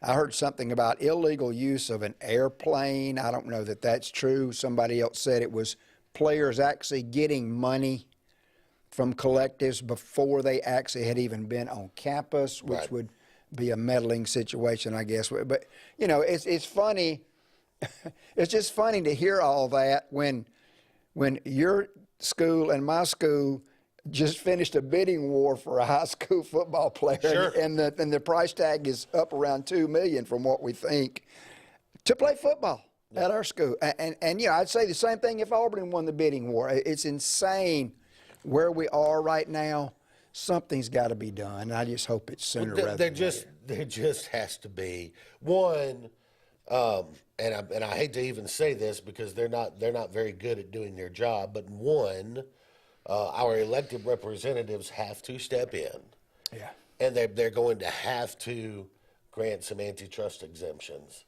Speaker 2: I heard something about illegal use of an airplane. I don't know that that's true. Somebody else said it was players actually getting money from collectives before they actually had even been on campus, which would be a meddling situation, I guess. But, it's funny it's just funny to hear all that when your school and my school just finished a bidding war for a high school football player,
Speaker 3: Sure.
Speaker 2: and the price tag is up around $2 million from what we think to play football at our school. And I'd say the same thing if Auburn won the bidding war. It's insane where we are right now. Something's got to be done. I just hope it's sooner rather than later.
Speaker 3: There just has to be one. And I hate to even say this because they're not very good at doing their job. But one, our elected representatives have to step in.
Speaker 2: Yeah.
Speaker 3: And they're going to have to grant some antitrust exemptions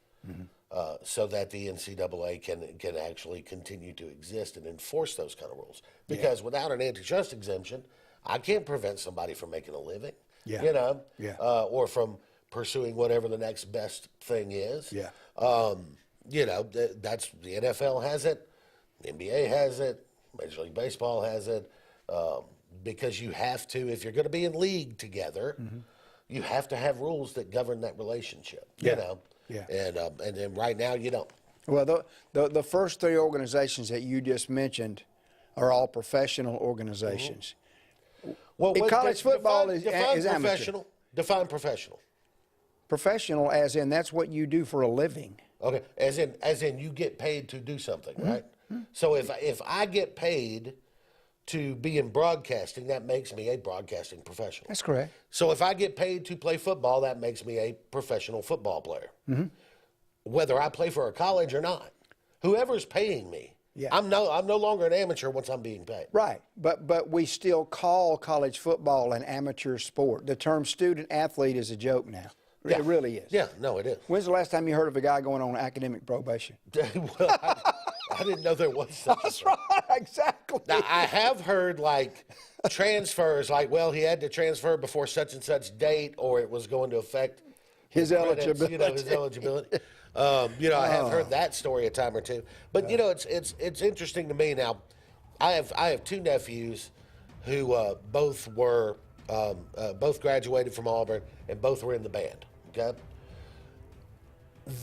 Speaker 3: so that the NCAA can actually continue to exist and enforce those kind of rules. Because without an antitrust exemption, I can't prevent somebody from making a living.
Speaker 2: Yeah.
Speaker 3: Or from pursuing whatever the next best thing is.
Speaker 2: Yeah.
Speaker 3: That's the NFL has it, the NBA has it, Major League Baseball has it, because you have to, if you're going to be in league together, you have to have rules that govern that relationship.
Speaker 2: Yeah.
Speaker 3: You know, and then right now you don't.
Speaker 2: Well, the first three organizations that you just mentioned are all professional organizations.
Speaker 3: Well,
Speaker 2: in college football is amateur.
Speaker 3: Professional. Define professional.
Speaker 2: Professional, as in that's what you do for a living.
Speaker 3: Okay, as in you get paid to do something, right? So if I get paid to be in broadcasting, that makes me a broadcasting professional.
Speaker 2: That's correct.
Speaker 3: So if I get paid to play football, that makes me a professional football player. Whether I play for a college or not, whoever's paying me, I'm no longer an amateur once I'm being paid.
Speaker 2: Right, but we still call college football an amateur sport. The term student athlete is a joke now.
Speaker 3: Yeah.
Speaker 2: It really is.
Speaker 3: Yeah, no, it is.
Speaker 2: When's the last time you heard of a guy going on academic probation?
Speaker 3: Well, I didn't know there was such a thing.
Speaker 2: Right, exactly.
Speaker 3: Now, I have heard, like, transfers, like, well, he had to transfer before such and such date, or it was going to affect
Speaker 2: his eligibility.
Speaker 3: His eligibility. I have heard that story a time or two. But, it's interesting to me now. I have two nephews who both graduated from Auburn and both were in the band. Okay,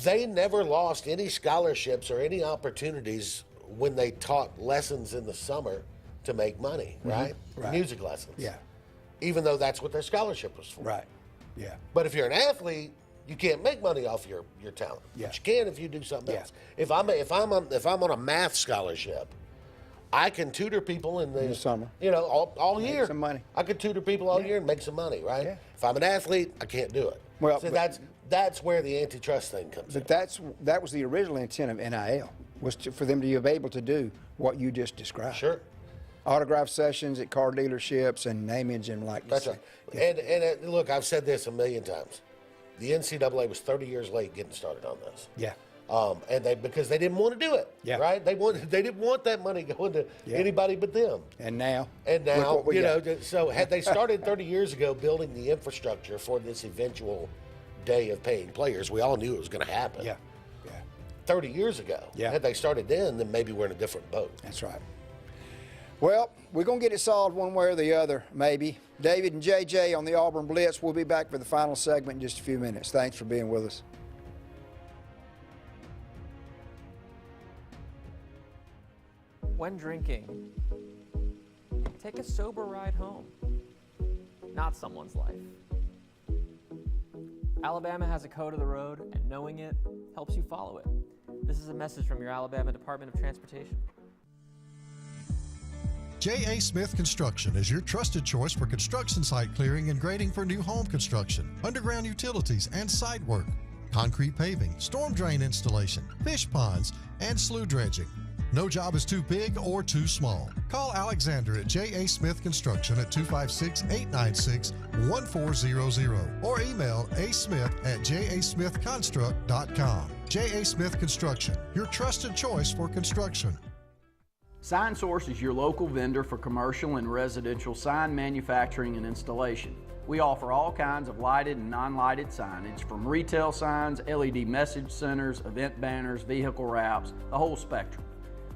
Speaker 3: they never lost any scholarships or any opportunities when they taught lessons in the summer to make money, right? Music lessons.
Speaker 2: Yeah.
Speaker 3: Even though that's what their scholarship was for.
Speaker 2: Right. Yeah.
Speaker 3: But if you're an athlete, you can't make money off your talent.
Speaker 2: Yeah.
Speaker 3: But you can if you do something else. If I'm on a math scholarship, I can tutor people in the
Speaker 2: summer.
Speaker 3: All
Speaker 2: Make
Speaker 3: year.
Speaker 2: some money.
Speaker 3: I could tutor people all year and make some money, right? Yeah. If I'm an athlete, I can't do it.
Speaker 2: Well,
Speaker 3: so that's where the antitrust thing comes in.
Speaker 2: But that was the original intent of NIL, was for them to be able to do what you just described.
Speaker 3: Sure.
Speaker 2: Autograph sessions at car dealerships and name, image, and likeness.
Speaker 3: That's right. And look, I've said this a million times. The NCAA was 30 years late getting started on this.
Speaker 2: Yeah.
Speaker 3: And because they didn't want to do it, right? They didn't want that money going to anybody but them.
Speaker 2: And now,
Speaker 3: so had they started 30 years ago building the infrastructure for this eventual day of paying players, we all knew it was going to happen.
Speaker 2: Yeah.
Speaker 3: 30 years ago.
Speaker 2: Yeah.
Speaker 3: Had they started then maybe we're in a different boat.
Speaker 2: That's right. Well, we're going to get it solved one way or the other, maybe. David and JJ on the Auburn Blitz. We'll be back for the final segment in just a few minutes. Thanks for being with us.
Speaker 1: When drinking, take a sober ride home, not someone's life. Alabama has a code of the road, and knowing it helps you follow it. This is a message from your Alabama Department of Transportation.
Speaker 19: J.A. Smith Construction is your trusted choice for construction site clearing and grading for new home construction, underground utilities and site work, concrete paving, storm drain installation, fish ponds, and slough dredging. No job is too big or too small. Call Alexander at J.A. Smith Construction at 256-896-1400 or email asmith@jasmithconstruct.com. J.A. Smith Construction, your trusted choice for construction.
Speaker 4: Sign Source is your local vendor for commercial and residential sign manufacturing and installation. We offer all kinds of lighted and non-lighted signage, from retail signs, LED message centers, event banners, vehicle wraps, the whole spectrum.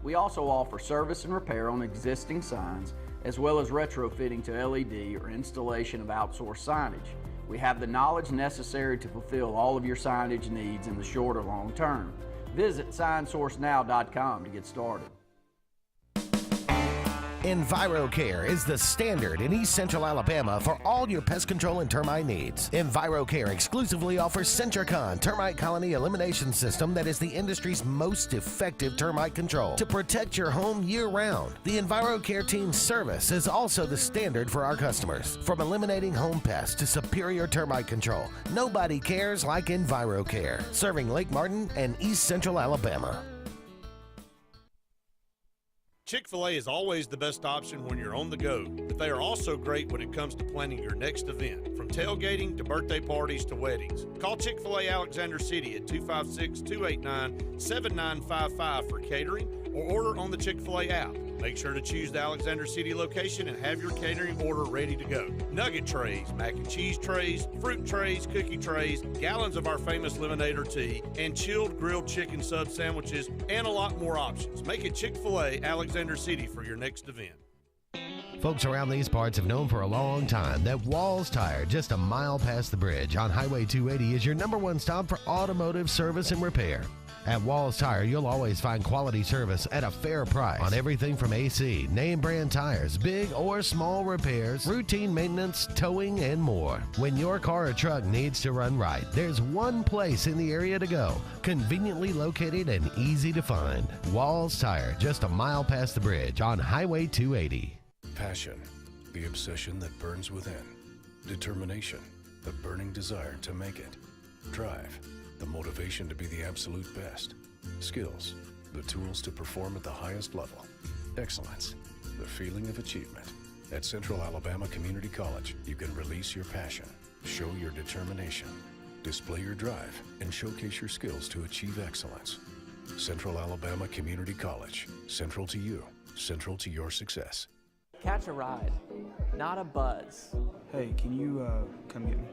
Speaker 4: We also offer service and repair on existing signs, as well as retrofitting to LED or installation of outsourced signage. We have the knowledge necessary to fulfill all of your signage needs in the short or long term. Visit signsourcenow.com to get started.
Speaker 23: EnviroCare is the standard in East Central Alabama for all your pest control and termite needs. EnviroCare exclusively offers Centricon termite colony elimination system that is the industry's most effective termite control to protect your home year-round. The EnviroCare team's service is also the standard for our customers. From eliminating home pests to superior termite control, nobody cares like EnviroCare, serving Lake Martin and East Central Alabama.
Speaker 14: Chick-fil-A is always the best option when you're on the go, but they are also great when it comes to planning your next event, from tailgating to birthday parties to weddings. Call Chick-fil-A Alexander City at 256-289-7955 for catering or order on the Chick-fil-A app. Make sure to choose the Alexander City location and have your catering order ready to go. Nugget trays, mac and cheese trays, fruit trays, cookie trays, gallons of our famous lemonade or tea, and chilled grilled chicken sub sandwiches, and a lot more options. Make it Chick-fil-A Alexander City for your next event.
Speaker 23: Folks around these parts have known for a long time that Walls Tire, just a mile past the bridge on Highway 280, is your #1 stop for automotive service and repair. At Walls Tire, you'll always find quality service at a fair price on everything from AC, name brand tires, big or small repairs, routine maintenance, towing, and more. When your car or truck needs to run right, there's one place in the area to go, conveniently located and easy to find. Walls Tire, just a mile past the bridge on Highway 280.
Speaker 18: Passion, the obsession that burns within. Determination, the burning desire to make it. Drive, the motivation to be the absolute best. Skills, the tools to perform at the highest level. Excellence, the feeling of achievement. At Central Alabama Community College, you can release your passion, show your determination, display your drive, and showcase your skills to achieve excellence. Central Alabama Community College, central to you, central to your success.
Speaker 1: Catch a ride, not a buzz.
Speaker 5: Hey, can you come get me?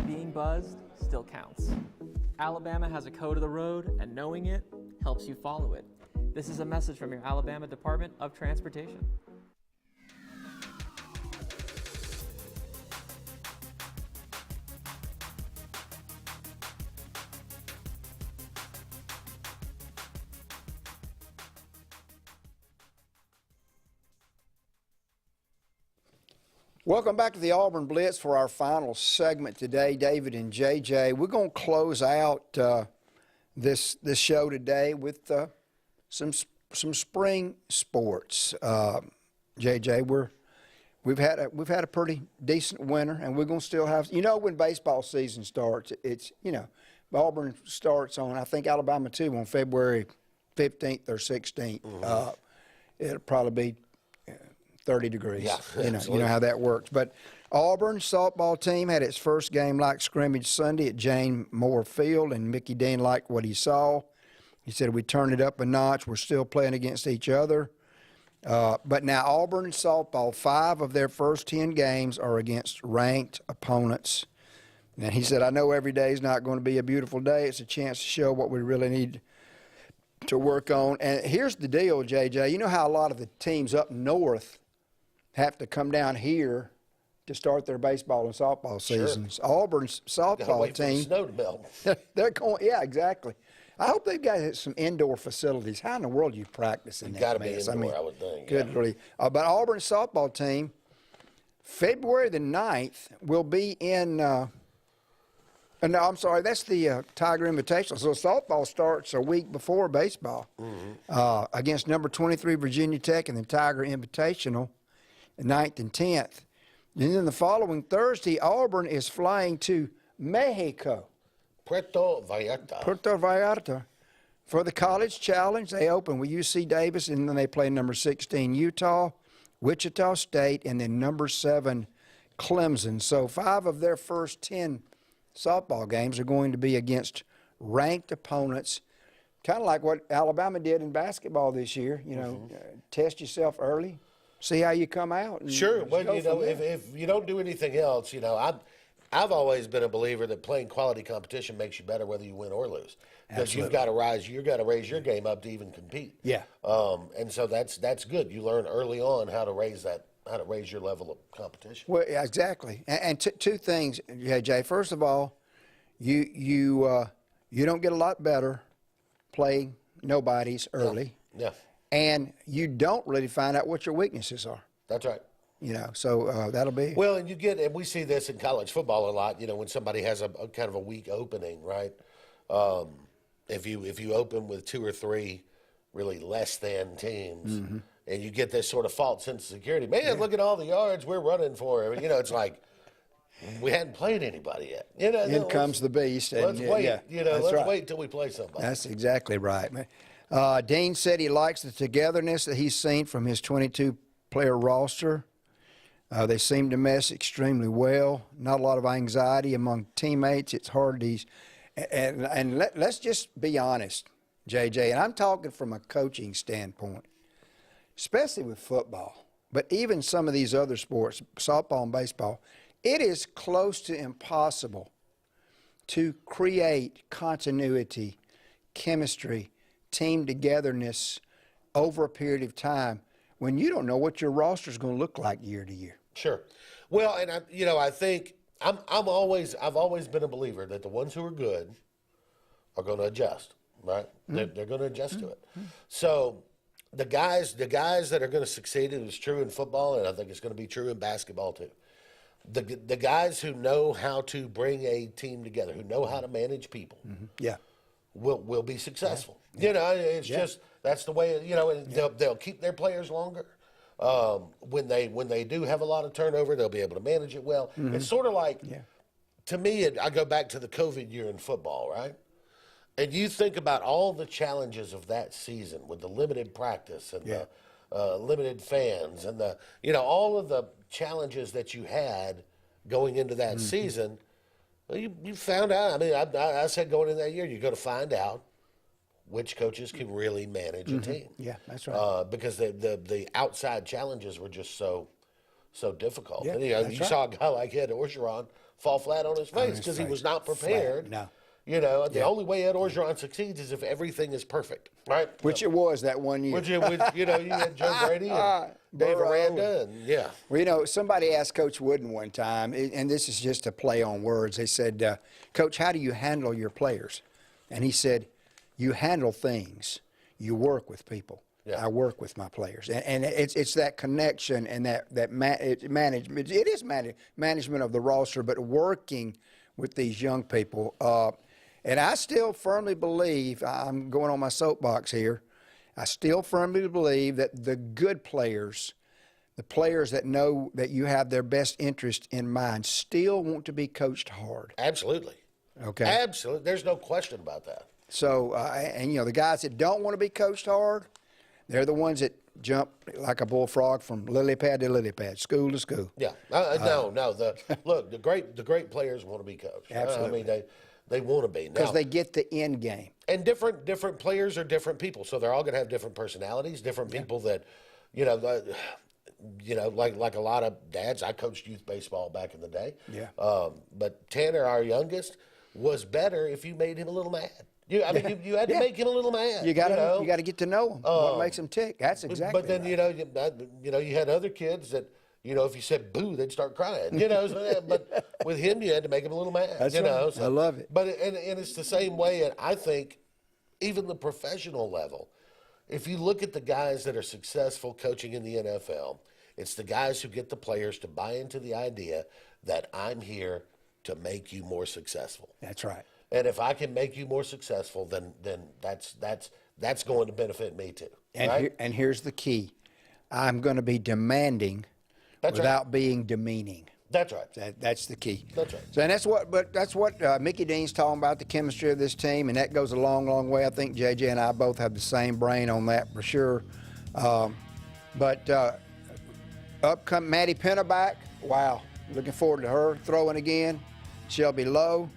Speaker 1: Being buzzed still counts. Alabama has a code of the road, and knowing it helps you follow it. This is a message from your Alabama Department of Transportation.
Speaker 2: Welcome back to the Auburn Blitz for our final segment today. David and JJ, we're going to close out this show today with some spring sports. JJ, we've had a pretty decent winter, and we're going to still have. You know, when baseball season starts, it's Auburn starts on, I think Alabama too, on February 15th or 16th.
Speaker 3: Mm-hmm.
Speaker 2: It'll probably be 30 degrees.
Speaker 3: Yeah,
Speaker 2: you know how that works. But Auburn's softball team had its first game-like scrimmage Sunday at Jane Moore Field, and Mickey Dean liked what he saw. He said, we turned it up a notch. We're still playing against each other. But now Auburn softball, 5 of their first 10 games are against ranked opponents. And he said, I know every day is not going to be a beautiful day. It's a chance to show what we really need to work on. And here's the deal, JJ. You know how a lot of the teams up north have to come down here to start their baseball and softball seasons. Sure. Auburn's softball team,
Speaker 3: snow to melt.
Speaker 2: They're going. Yeah, exactly. I hope they've got some indoor facilities. How in the world do you practice in that?
Speaker 3: Got to be indoor, I would think.
Speaker 2: Good, really. But Auburn's softball team, February the 9th, will be in. No, I'm sorry. That's the Tiger Invitational. So softball starts a week before baseball against number 23 Virginia Tech and the Tiger Invitational. 9th and 10th. And then the following Thursday, Auburn is flying to Mexico.
Speaker 3: Puerto Vallarta. For the college challenge. They open with UC Davis, and then they play number 16 Utah, Wichita State, and then number 7 Clemson. So 5 of their first 10 softball games are going to be against ranked opponents, kind of like what Alabama did in basketball this year. Test yourself early. See how you come out. Sure. Well, if you don't do anything else, I've always been a believer that playing quality competition makes you better whether you win or lose. Because you've got to raise your game up to even compete.
Speaker 2: Yeah.
Speaker 3: And so that's good. You learn early on how to raise your level of competition.
Speaker 2: Well, yeah, exactly. And two things, Jay. First of all, you don't get a lot better play nobodies early.
Speaker 3: Yeah.
Speaker 2: And you don't really find out what your weaknesses are.
Speaker 3: That's right.
Speaker 2: You know, so that'll be.
Speaker 3: Well, and we see this in college football a lot. You know, when somebody has a kind of a weak opening, right? If you open with 2 or 3 really less than teams, and you get this sort of false sense of security, man, look at all the yards we're running for. You know, it's like we hadn't played anybody yet. You know,
Speaker 2: in comes the beast. And,
Speaker 3: let's wait.
Speaker 2: Yeah,
Speaker 3: You know,
Speaker 2: that's
Speaker 3: let's
Speaker 2: right.
Speaker 3: wait until we play somebody.
Speaker 2: That's exactly right, man. Dean said he likes the togetherness that he's seen from his 22-player roster. They seem to mesh extremely well. Not a lot of anxiety among teammates. It's hard to let's just be honest, JJ, and I'm talking from a coaching standpoint, especially with football, but even some of these other sports, softball and baseball, it is close to impossible to create continuity, chemistry, team togetherness over a period of time when you don't know what your roster is going to look like year to year.
Speaker 3: Sure. Well, and I think I've always been a believer that the ones who are good are going to adjust, right? They're going to adjust to it. So the guys that are going to succeed, it is true in football, and I think it's going to be true in basketball too. The guys who know how to bring a team together, who know how to manage people, will be successful. Yeah. You know, it's just that's the way. You know, and they'll keep their players longer. When they do have a lot of turnover, they'll be able to manage it well. It's sort of like, to me, I go back to the COVID year in football, right? And you think about all the challenges of that season with the limited practice and the limited fans and all of the challenges that you had going into that season. Well, you found out. I mean, I said going into that year, you're going to find out which coaches can really manage a team.
Speaker 2: Yeah, that's right.
Speaker 3: Because the outside challenges were just so difficult.
Speaker 2: Yeah,
Speaker 3: And,
Speaker 2: that's
Speaker 3: you
Speaker 2: right.
Speaker 3: saw a guy like Ed Orgeron fall flat on his face because he was not prepared.
Speaker 2: No.
Speaker 3: You know, the only way Ed Orgeron succeeds is if everything is perfect, right?
Speaker 2: Which it was that one year.
Speaker 3: You had Joe Brady and Dave
Speaker 2: Burrow.
Speaker 3: Aranda, and
Speaker 2: Well, somebody asked Coach Wooden one time, and this is just a play on words. They said, Coach, how do you handle your players? And he said, you handle things. You work with people. I work with my players, and it's that connection and that management. It is management of the roster, but working with these young people. And I still firmly believe, I'm going on my soapbox here, I still firmly believe that the good players, the players that know that you have their best interest in mind, still want to be coached hard.
Speaker 3: Absolutely.
Speaker 2: Okay.
Speaker 3: Absolutely. There's no question about that.
Speaker 2: So, the guys that don't want to be coached hard, they're the ones that jump like a bullfrog from lily pad to lily pad, school to school.
Speaker 3: Yeah. No. The great players want to be coached.
Speaker 2: Absolutely.
Speaker 3: I mean, they want to be.
Speaker 2: Because they get the end game.
Speaker 3: And different players are different people, so they're all going to have different personalities, different people that, like a lot of dads. I coached youth baseball back in the day.
Speaker 2: Yeah.
Speaker 3: But Tanner, our youngest, was better if you made him a little mad. You had to make him a little mad.
Speaker 2: You got to get to know him. What makes him tick? That's exactly.
Speaker 3: But then
Speaker 2: right.
Speaker 3: you had other kids that if you said boo, they'd start crying. But with him, you had to make him a little mad.
Speaker 2: That's right. I love it.
Speaker 3: But and it's the same way. And I think even the professional level, if you look at the guys that are successful coaching in the NFL, it's the guys who get the players to buy into the idea that I'm here to make you more successful.
Speaker 2: That's right.
Speaker 3: And if I can make you more successful, then that's going to benefit me too.
Speaker 2: And
Speaker 3: right?
Speaker 2: Here's the key: I'm going to be demanding without being demeaning.
Speaker 3: That's right.
Speaker 2: That's the key.
Speaker 3: That's right.
Speaker 2: So, and that's what Mickey Dean's talking about, the chemistry of this team, and that goes a long, long way. I think JJ and I both have the same brain on that for sure. Upcoming Maddie Pennerback, wow, looking forward to her throwing again. Shelby Lowe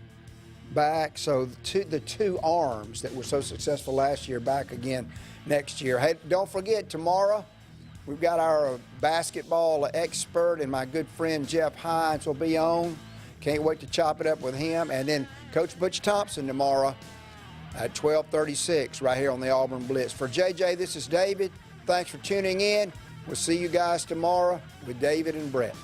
Speaker 2: back. So the two arms that were so successful last year back again next year. Hey, don't forget, tomorrow we've got our basketball expert and my good friend Jeff Hines will be on. Can't wait to chop it up with him. And then Coach Butch Thompson tomorrow at 12:36 right here on the Auburn Blitz. For JJ, this is David. Thanks for tuning in. We'll see you guys tomorrow with David and Brett.